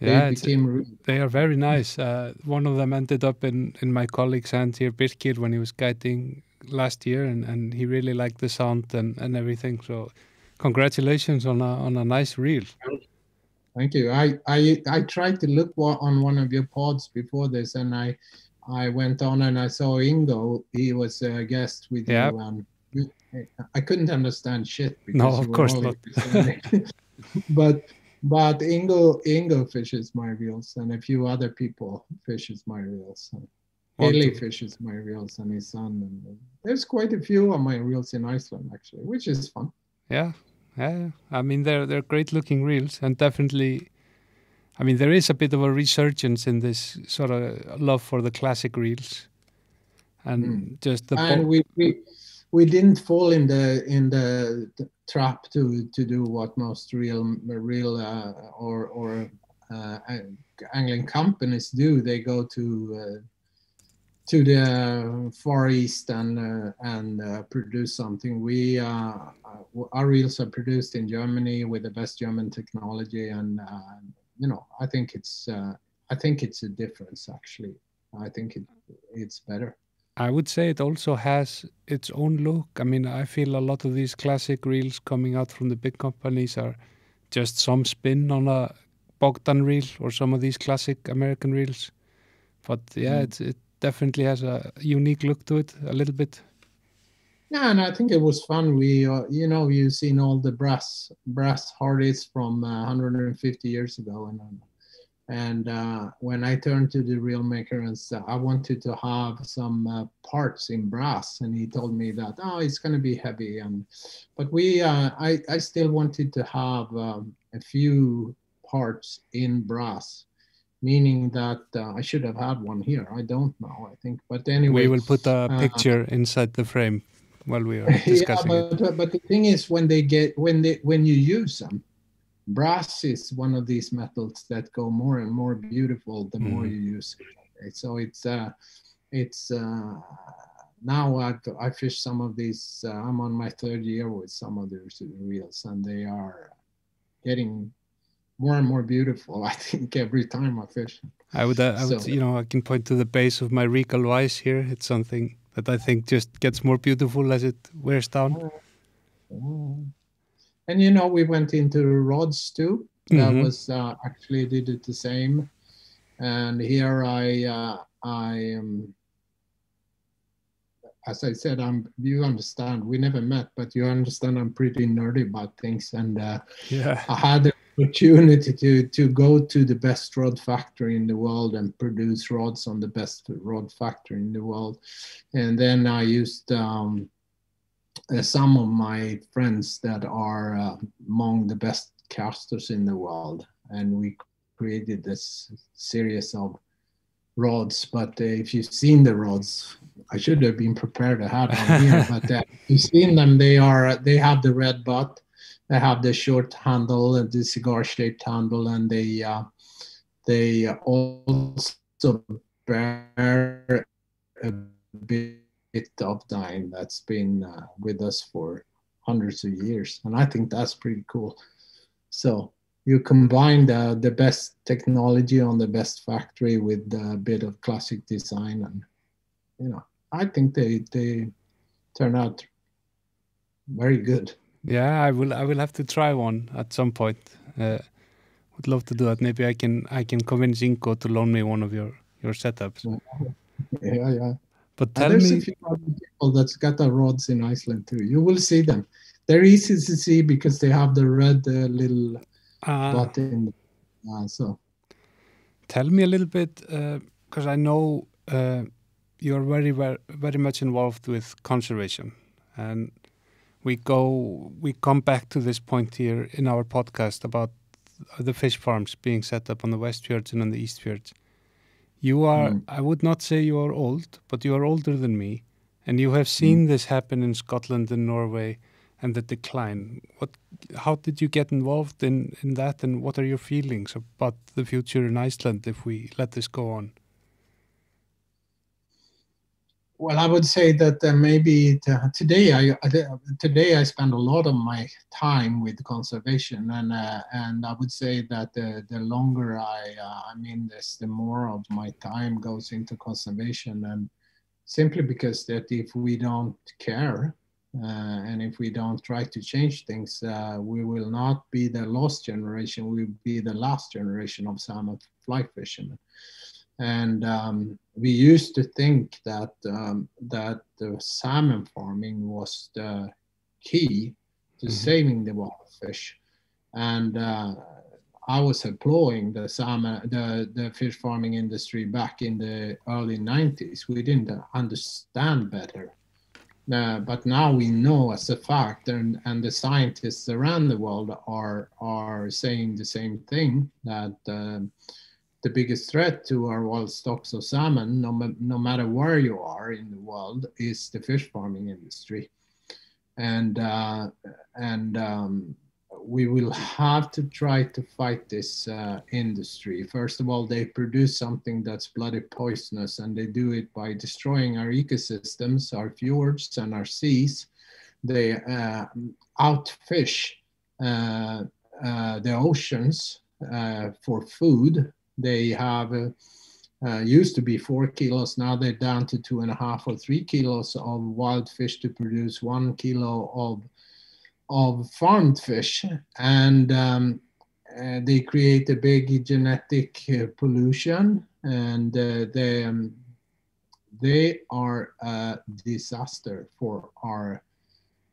they are very nice. One of them ended up in my colleague's hand here, Birkir, when he was guiding last year, and he really liked the sound and everything. So congratulations on a nice reel. Thank you. I tried to look on one of your pods before this, and I went on and I saw Ingo. He was a guest with you. I couldn't understand shit. No, of course not. but Ingo fishes my reels, and a few other people fishes my reels. Hylinn fishes my reels, and his son. And there's quite a few of my reels in Iceland, actually, which is fun. Yeah. I mean, they're great-looking reels, and definitely, I mean, there is a bit of a resurgence in this sort of love for the classic reels, and just the. And we didn't fall in the trap to do what most real or angling companies do. They go to the Far East and produce something. Our reels are produced in Germany with the best German technology, and I think it's a difference, actually. I think it's better. I would say it also has its own look. I mean, I feel a lot of these classic reels coming out from the big companies are just some spin on a Bogdan reel or some of these classic American reels. But yeah, it definitely has a unique look to it, a little bit. Yeah, and I think it was fun. We, you've seen all the brass Hardys from 150 years ago, and when I turned to the reel maker and said I wanted to have some parts in brass, and he told me that it's going to be heavy, but I still wanted to have a few parts in brass. Meaning that I should have had one here. I don't know, I think. But anyway. We will put a picture inside the frame while we are discussing it. But the thing is, when you use them, brass is one of these metals that go more and more beautiful the more you use it. So it's now I fish some of these. I'm on my 3rd year with some of these reels, and they are getting more and more beautiful, I think, every time I fish. I would, I can point to the base of my Regal Weiss here. It's something that I think just gets more beautiful as it wears down. And we went into rods too. That was actually did it the same. And here I am. As I said, you understand. We never met, but you understand. I'm pretty nerdy about things, and I had the opportunity to go to the best rod factory in the world and produce rods on the best rod factory in the world. And then I used some of my friends that are among the best casters in the world, and we created this series of rods. But if you've seen the rods, I should have been prepared to have them here. But if you've seen them, they have the red butt. They have the short handle, the cigar-shaped handle, and they also bear a bit of dine that's been with us for hundreds of years, and I think that's pretty cool. So you combine the best technology on the best factory with a bit of classic design, and I think they turn out very good. Yeah, I will have to try one at some point. Would love to do that. Maybe I can convince Ingo to loan me one of your setups. Yeah. But there's a few other people that's got the rods in Iceland too. You will see them. They're easy to see because they have the red little button. So, tell me a little bit, because I know you're very, very, very much involved with conservation, and we come back to this point here in our podcast about the fish farms being set up on the West Fjords and on the East Fjords. You are, I would not say you are old, but you are older than me, and you have seen this happen in Scotland and Norway and the decline. How did you get involved in that, and what are your feelings about the future in Iceland if we let this go on? Well, I would say that maybe today I spend a lot of my time with conservation, and I would say that the longer I'm in this, the more of my time goes into conservation, and simply because that if we don't care and if we don't try to change things, we will not be the lost generation. We will be the last generation of salmon fly fishermen. And we used to think that that the salmon farming was the key to saving the wild fish. And I was employing the fish farming industry back in the early 90s. We didn't understand better. But now we know as a fact, and the scientists around the world are saying the same thing, that the biggest threat to our wild stocks of salmon, no matter where you are in the world, is the fish farming industry. And we will have to try to fight this industry. First of all, they produce something that's bloody poisonous, and they do it by destroying our ecosystems, our fjords and our seas. They outfish the oceans for food. They have used to be 4 kilos, now they're down to 2.5 or 3 kilos of wild fish to produce 1 kilo of farmed fish, and they create a big genetic pollution, and they are a disaster for our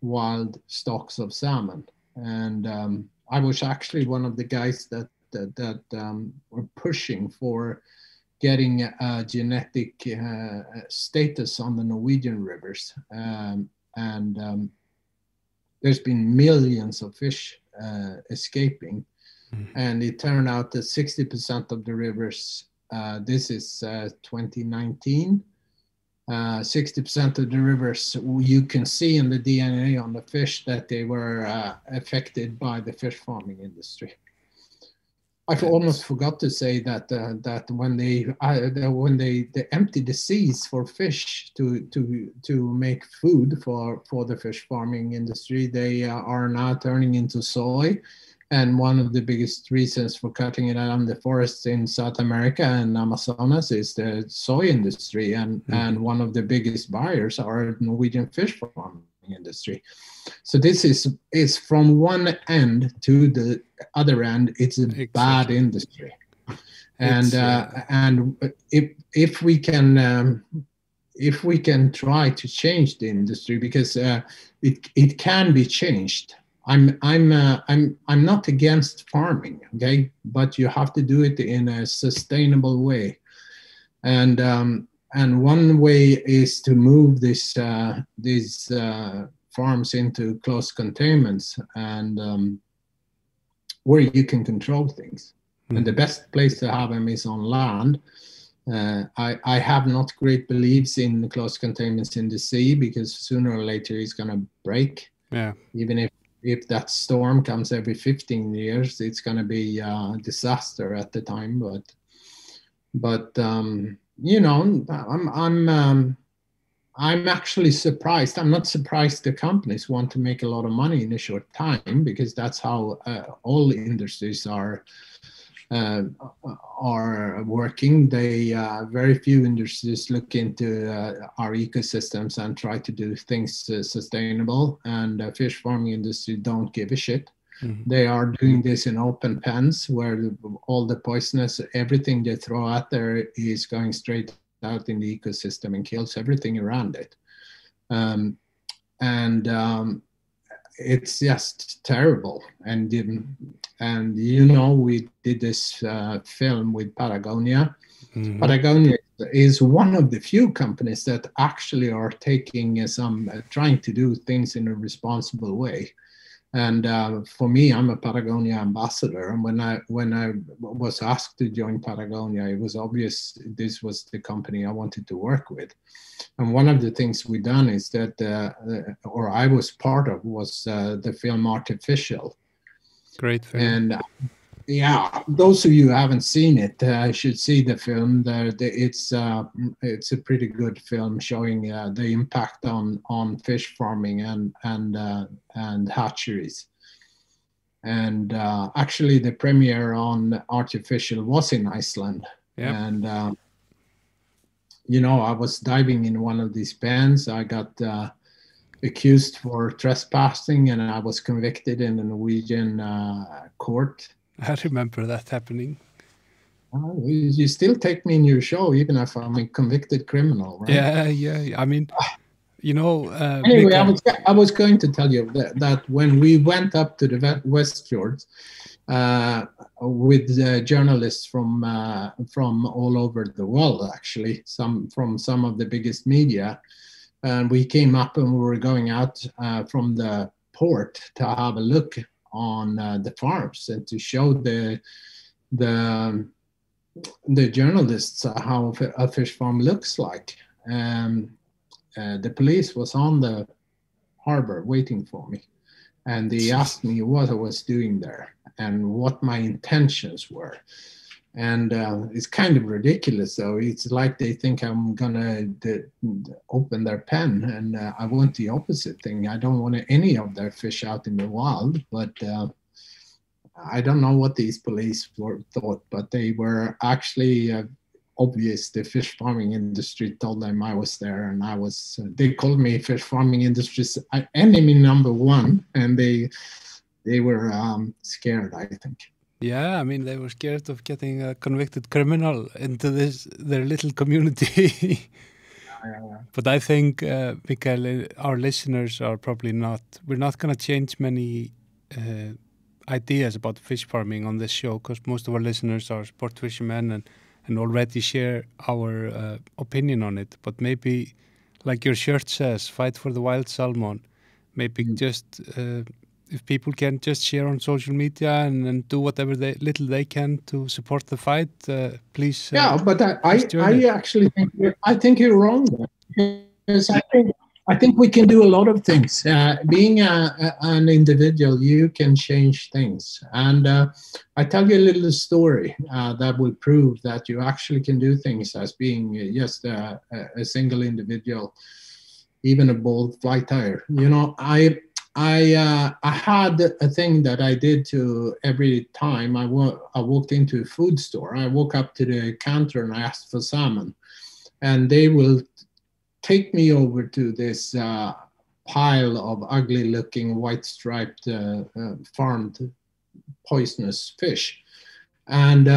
wild stocks of salmon. And I was actually one of the guys that were pushing for getting a genetic status on the Norwegian rivers, and there's been millions of fish escaping, and it turned out that 60% of the rivers, this is 2019, 60% of the rivers, you can see in the DNA on the fish that they were affected by the fish farming industry. I almost forgot to say that that when they empty the seas for fish to make food for the fish farming industry, they are now turning into soy. And one of the biggest reasons for cutting it out of the forests in South America and Amazonas is the soy industry, and one of the biggest buyers are Norwegian fish farming industry. So this is from one end to the other end. It's a bad industry, and if we can try to change the industry, because it can be changed. I'm not against farming, okay, but you have to do it in a sustainable way, and one way is to move these farms into close containments, and where you can control things. And the best place to have them is on land. I have not great beliefs in close containments in the sea, because sooner or later it's going to break. Yeah. Even if that storm comes every 15 years, it's going to be a disaster at the time. But you know, I'm actually surprised. I'm not surprised the companies want to make a lot of money in a short time, because that's how all industries are working. They very few industries look into our ecosystems and try to do things sustainable, and fish farming industry don't give a shit. They are doing this in open pens where all the poisonous, everything they throw out there is going straight out in the ecosystem and kills everything around it. It's just terrible. And you know, we did this film with Patagonia. Patagonia is one of the few companies that actually are taking trying to do things in a responsible way. And for me, I'm a Patagonia ambassador. And when I was asked to join Patagonia, it was obvious this was the company I wanted to work with. And one of the things we done is that, or I was part of, was the film Artificial. Great film. And yeah, those of you who haven't seen it should see the film. It's a pretty good film showing the impact on fish farming and hatcheries. And actually, the premiere on Artificial was in Iceland. Yep. And I was diving in one of these pens. I got accused for trespassing, and I was convicted in a Norwegian court. I remember that happening. You still take me in your show, even if I'm a convicted criminal, right? Yeah. I mean, Anyway, I was going to tell you that when we went up to the West Fjords with journalists from all over the world, actually, from some of the biggest media, and we came up and we were going out from the port to have a look on the farms and to show the journalists how a fish farm looks like. The police was on the harbor waiting for me, and they asked me what I was doing there and what my intentions were. And it's kind of ridiculous, though. It's like they think I'm gonna open their pen, and I want the opposite thing. I don't want any of their fish out in the wild, but I don't know what these police thought, but they were actually obvious. The fish farming industry told them I was there, and they called me fish farming industry's enemy number one, and they were scared, I think. Yeah, I mean, they were scared of getting a convicted criminal into their little community. But I think, Mikael, our listeners are probably not, we're not going to change many ideas about fish farming on this show, because most of our listeners are sport fishermen and already share our opinion on it. But maybe, like your shirt says, fight for the wild salmon. Maybe just... if people can just share on social media and do whatever little they can to support the fight, please. Yeah, but I actually think you're wrong there. Because I think we can do a lot of things. Being an individual, you can change things. And I tell you a little story that will prove that you actually can do things as being just a single individual, even a bold fly tyer. I had a thing that I did to every time I walked into a food store. I walk up to the counter and I asked for salmon, and they will take me over to this pile of ugly-looking white-striped farmed poisonous fish, and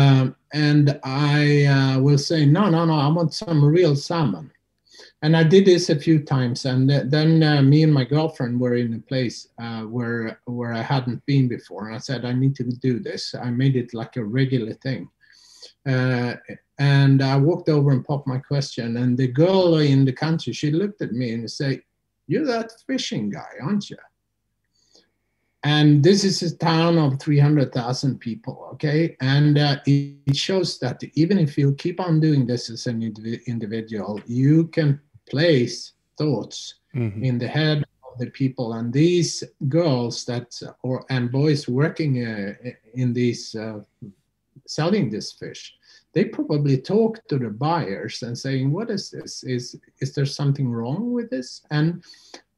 I will say no, I want some real salmon. And I did this a few times, and then me and my girlfriend were in a place where I hadn't been before, and I said, I need to do this. I made it like a regular thing. And I walked over and popped my question, and the girl in the country, she looked at me and said, "You're that fishing guy, aren't you?" And this is a town of 300,000 people, okay? And it shows that even if you keep on doing this as an individual, you can place thoughts in the head of the people. And these girls and boys working in these, selling this fish, they probably talk to the buyers and saying, what is this? Is there something wrong with this?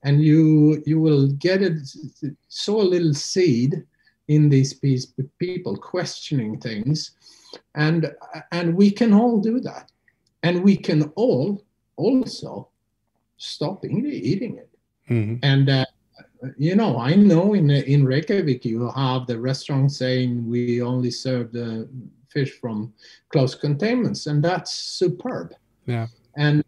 And you will get sow a little seed in these people questioning things, and we can all do that, and we can all also stop eating it. And I know in Reykjavik you have the restaurant saying we only serve the fish from close containments, and that's superb. Yeah. And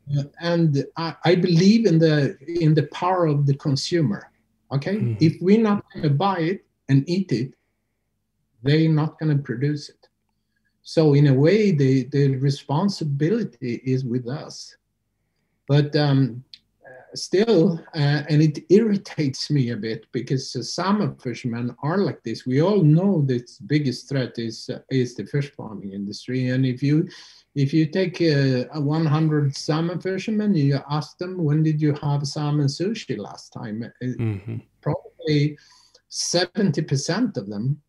I believe in the power of the consumer. Okay, if we're not going to buy it and eat it, they're not going to produce it. So in a way, the responsibility is with us. But still, and it irritates me a bit because salmon fishermen are like this. We all know the biggest threat is the fish farming industry, and if you take 100 salmon fishermen, you ask them, when did you have salmon sushi last time? Probably 70% of them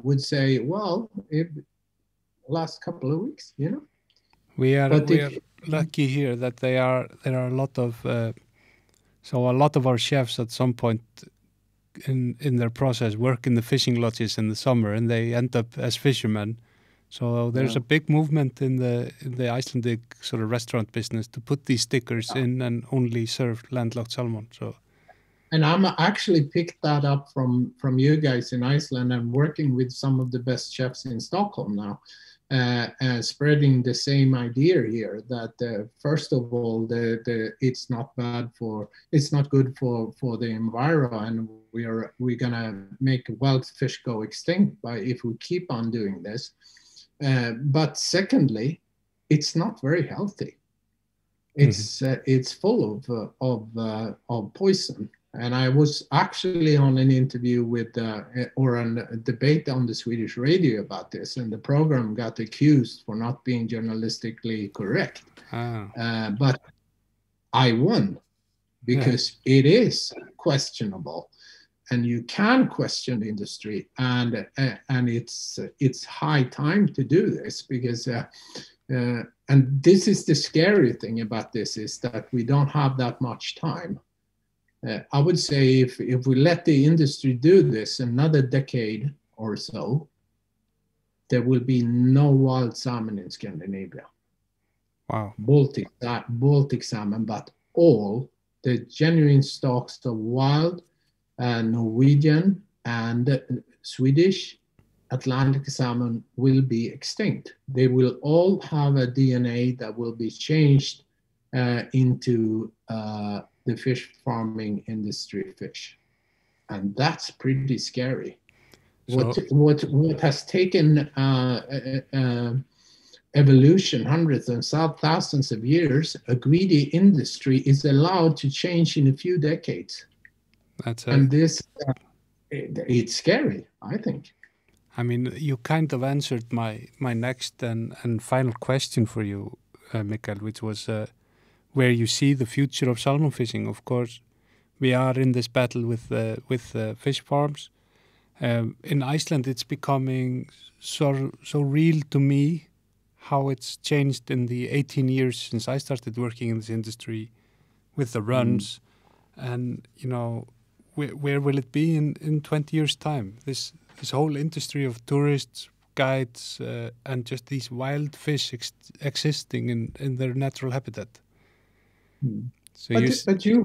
would say, well, last couple of weeks, you know. We are lucky here that there are a lot of our chefs at some point in their process work in the fishing lodges in the summer, and they end up as fishermen. So there's a big movement in the Icelandic sort of restaurant business to put these stickers in and only serve landlocked salmon. So, and I'm actually picked that up from you guys in Iceland. I'm working with some of the best chefs in Stockholm now, spreading the same idea here that first of all, it's not good for the environment, and we're gonna make wild fish go extinct if we keep on doing this. But secondly, it's not very healthy. It's full of poison. And I was actually on an interview with or a debate on the Swedish radio about this, and the program got accused for not being journalistically correct. But I won because it is questionable. And you can question the industry, and it's high time to do this because, and this is the scary thing about this, is that we don't have that much time. I would say if we let the industry do this another decade or so, there will be no wild salmon in Scandinavia. Wow. Baltic salmon, but all the genuine stocks of wild Norwegian and Swedish Atlantic salmon will be extinct. They will all have a DNA that will be changed into the fish farming industry fish. And that's pretty scary. So, what has taken evolution hundreds and thousands of years, a greedy industry is allowed to change in a few decades. And this, it's scary, I think. I mean, you kind of answered my next and final question for you, Mikael, which was where you see the future of salmon fishing. Of course, we are in this battle with fish farms. In Iceland, it's becoming so real to me how it's changed in the 18 years since I started working in this industry with the runs. And, you know, where will it be in 20 years' time? This whole industry of tourists, guides, and just these wild fish existing in their natural habitat. So but you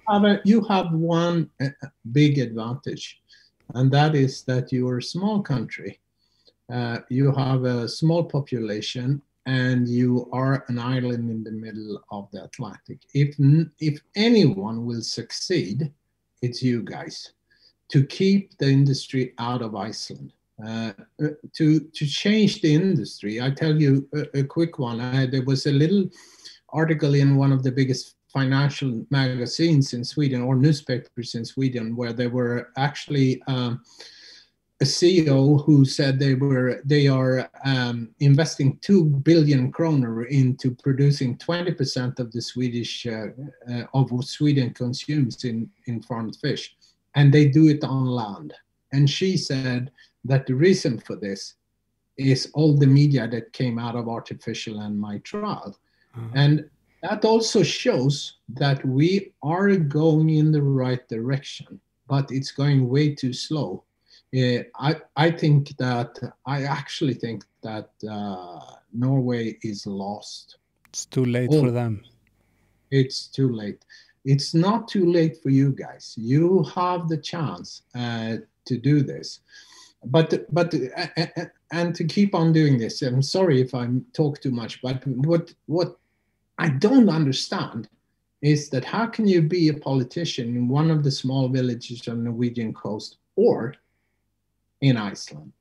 have one big advantage, and that is that you are a small country. You have a small population, and you are an island in the middle of the Atlantic. If anyone will succeed, it's you guys, to keep the industry out of Iceland, to change the industry. I tell you a quick one. There was a little article in one of the biggest financial magazines in Sweden, or newspapers in Sweden, where there were actually a CEO who said they are investing 2 billion kroner into producing 20% of the Swedish of what Sweden consumes in farmed fish, and they do it on land. And she said that the reason for this is all the media that came out of Artificial and my trial. And that also shows that we are going in the right direction, but it's going way too slow. I actually think that Norway is lost. It's too late for them. It's too late. It's not too late for you guys. You have the chance to do this. But to keep on doing this, I'm sorry if I talk too much, but what I don't understand is that how can you be a politician in one of the small villages on the Norwegian coast or in Iceland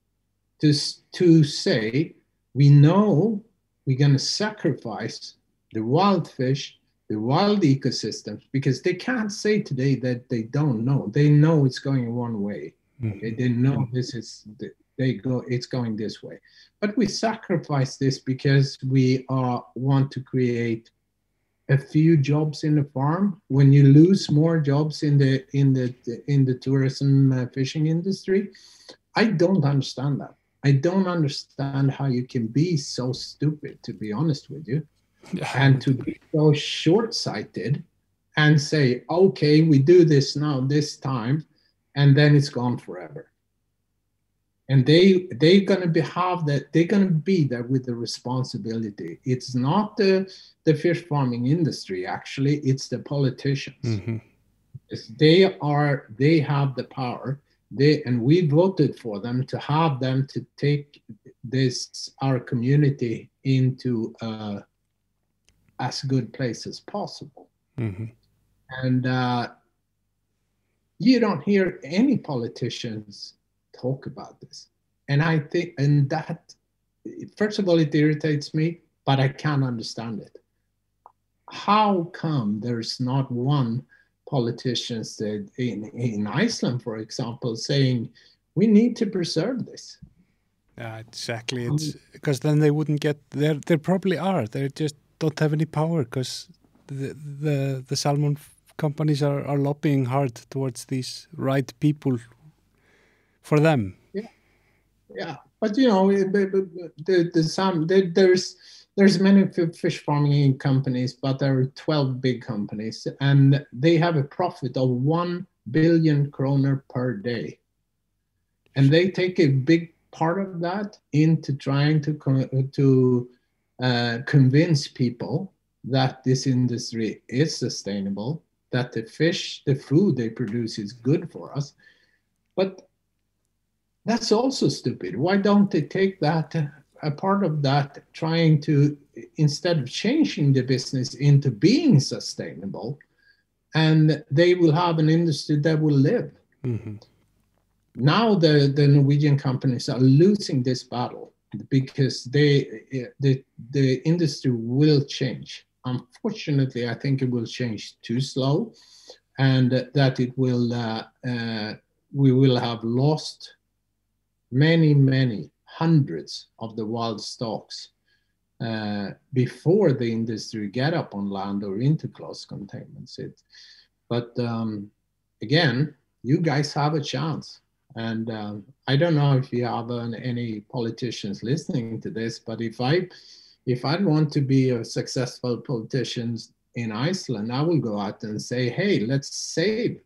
to say, we know we're going to sacrifice the wild fish the wild ecosystems, because they can't say today that they don't know. They know it's going one way. Okay? They know it's going this way. But we sacrifice this because we want to create a few jobs in the farm. When you lose more jobs in the tourism fishing industry, I don't understand that. I don't understand how you can be so stupid, to be honest with you, and to be so short-sighted and say, okay, we do this now, this time, and then it's gone forever. And they're gonna be there with the responsibility. It's not the fish farming industry, actually, it's the politicians. Mm-hmm. They have the power. And we voted for them to take our community into as good place as possible. Mm-hmm. And you don't hear any politicians talk about this. And I think, and that, first of all, it irritates me, but I can't understand it. How come there's not one politicians that in Iceland, for example, saying we need to preserve this? Yeah, exactly. It's because then they wouldn't get there. There probably are. They just don't have any power because the salmon companies are lobbying hard towards these right people for them. Yeah. But you know, there's many fish farming companies, but there are 12 big companies, and they have a profit of 1 billion kroner per day. And they take a big part of that into trying to convince people that this industry is sustainable, that the food they produce is good for us. But that's also stupid. Why don't they take that, a part of that, trying to, instead of changing the business into being sustainable, and they will have an industry that will live. Mm-hmm. Now the Norwegian companies are losing this battle because the industry will change. Unfortunately, I think it will change too slow, and that it will we will have lost many hundreds of the wild stocks before the industry get up on land or into close containment. But again, you guys have a chance. And I don't know if you have any politicians listening to this, but if I'd want to be a successful politician in Iceland, I will go out and say, hey, let's save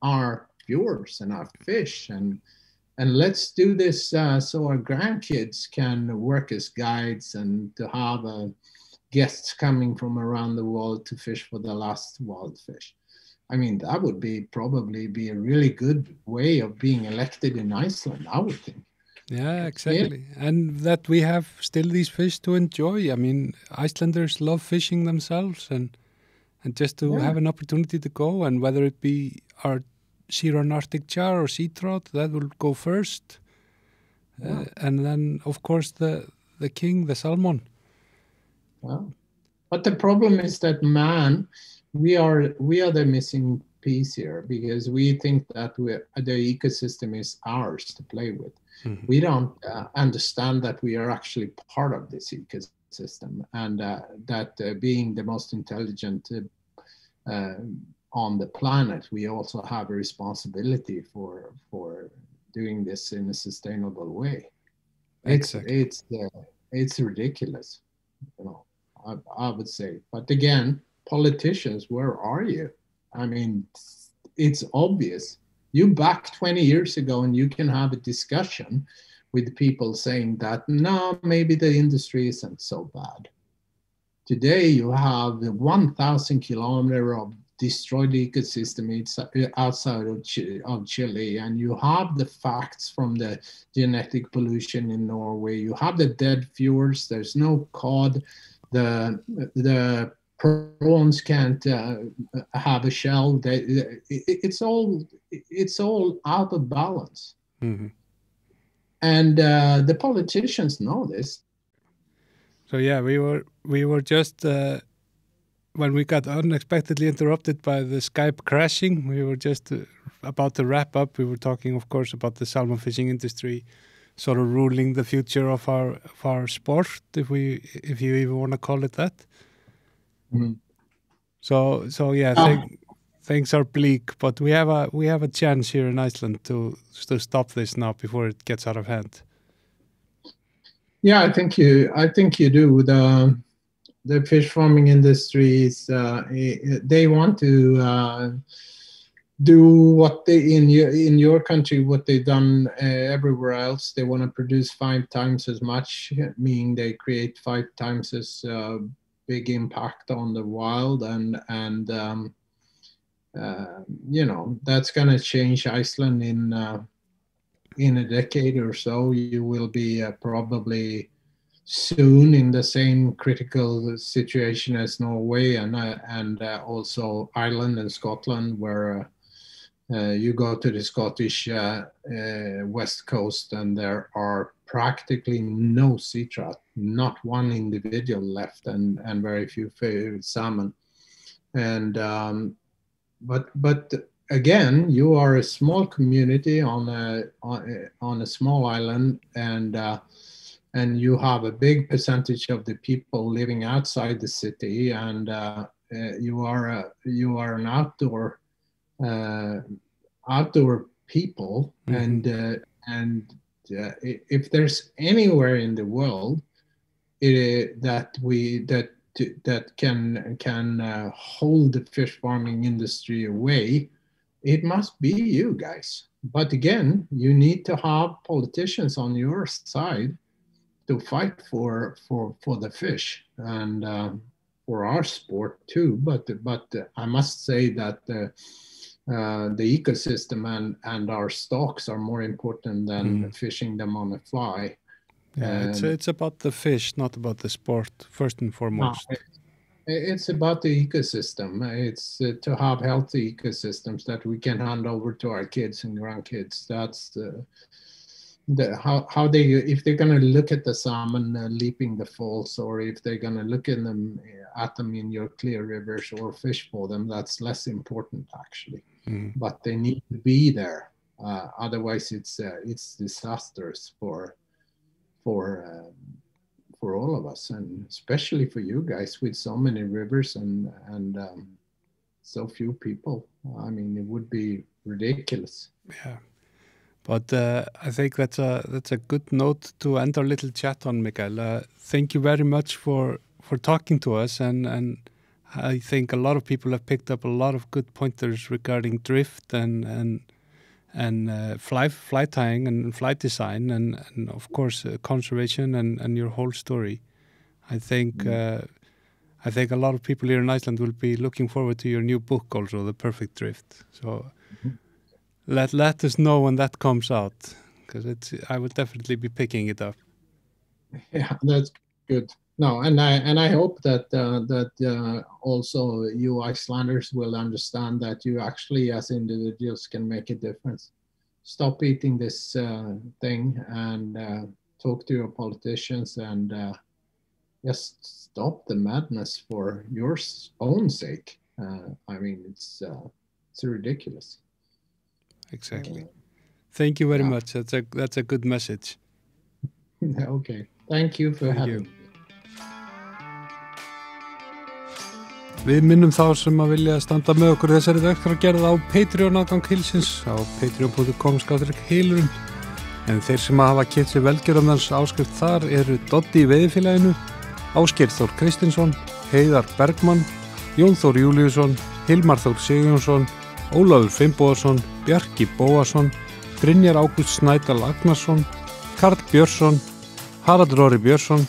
our fjords and our fish, and let's do this so our grandkids can work as guides and to have guests coming from around the world to fish for the last wild fish. I mean, that would probably be a really good way of being elected in Iceland, I would think. Yeah, exactly. Yeah. And that we have still these fish to enjoy. I mean, Icelanders love fishing themselves, and just to have an opportunity to go, and whether it be our Sea-run Arctic char or sea trout, that will go first. Yeah. And then, of course, the king, the salmon. Wow. But the problem is that we are the missing piece here, because we think that the ecosystem is ours to play with. Mm-hmm. We don't understand that we are actually part of this ecosystem, and that being the most intelligent on the planet, we also have a responsibility for doing this in a sustainable way. Exactly. It's ridiculous, you know, I would say. But again, politicians, where are you? I mean, it's obvious. You back 20 years ago and you can have a discussion with people saying that, no, maybe the industry isn't so bad. Today, you have 1,000 kilometers of destroyed ecosystem outside of Chile, and you have the facts from the genetic pollution in Norway. You have the dead fjords. There's no cod. The prawns can't have a shell. It's all out of balance. Mm-hmm. And the politicians know this. So yeah, we were just when we got unexpectedly interrupted by the Skype crashing, we were just about to wrap up. We were talking, of course, about the salmon fishing industry sort of ruling the future of our sport, if you even want to call it that. Mm-hmm. So yeah, things are bleak, but we have a chance here in Iceland to stop this now before it gets out of hand. Yeah, I think you do. The fish farming industry is they want to do what they in your country what they've done everywhere else. They want to produce 5 times as much, meaning they create 5 times as big impact on the wild, and that's going to change Iceland in a decade or so. You will be probably soon in the same critical situation as Norway and also Ireland and Scotland, where you go to the Scottish west coast and there are practically no sea trout, not one individual left, and very few salmon. And but again, you are a small community on a small island, and you have a big percentage of the people living outside the city, and you are an outdoor people, mm-hmm. and if there's anywhere in the world that can hold the fish farming industry away, it must be you guys. But again, you need to have politicians on your side to fight for the fish and for our sport too. But I must say that the ecosystem and our stocks are more important than fishing them on a fly. Yeah, it's about the fish, not about the sport, first and foremost. No, it's about the ecosystem. It's to have healthy ecosystems that we can hand over to our kids and grandkids. That's how they, if they're going to look at the salmon leaping the falls, or if they're going to look at them in your clear rivers or fish for them, that's less important actually. But they need to be there. Otherwise, it's disastrous for all of us, and especially for you guys with so many rivers and so few people. I mean, it would be ridiculous. Yeah, but I think that's a good note to end our little chat on, Mikael. Thank you very much for talking to us, and I think a lot of people have picked up a lot of good pointers regarding drift and fly tying and fly design and of course conservation and your whole story. I think a lot of people here in Iceland will be looking forward to your new book also, The Perfect Drift. So let us know when that comes out, because I will definitely be picking it up. Yeah, that's good. No, and I hope that also you Icelanders will understand that you actually as individuals can make a difference. Stop eating this thing and talk to your politicians and just stop the madness for your own sake. I mean, it's ridiculous. Exactly. Thank you very much. That's a good message. Okay. Thank you for having me. Við minnum þá sem að vilja standa með okkur þessari vegferðargerð á Patreon aðgang Hylsins á patreon.com/Hylinn, en þeir sem hafa keypt sér velgjörðarmanns áskrift þar eru Doddi í veiðifélaginu, Ásgeir Þór Kristinsson, Heiðar Bergmann, Jón Þór Júlíusson, Hilmar Þór Sigurjónsson, Ólafur Finnbogason, Bjarki Bóasson, Brynjar Ágúst Snædal Agnarsson, Karl Björnsson, Haraldur Orri Björnsson,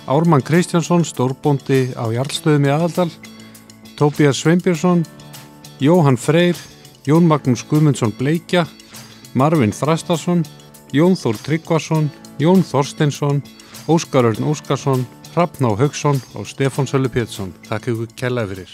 Ármann Kristjánsson, stórbóndi á Jarlstöðum í Aðaldal, Tóbías Sveinbjörnsson, Jóhann Freyr, Jón Magnús Guðmundsson Bleikja, Marvin Þrastarsson, Jón Þór Tryggvason, Jón Þorsteinsson, Óskar Örn Óskarsson, Hrafn Á Hauksson og Stefán Sölvi Pétursson. Takk ykkur kærlega fyrir.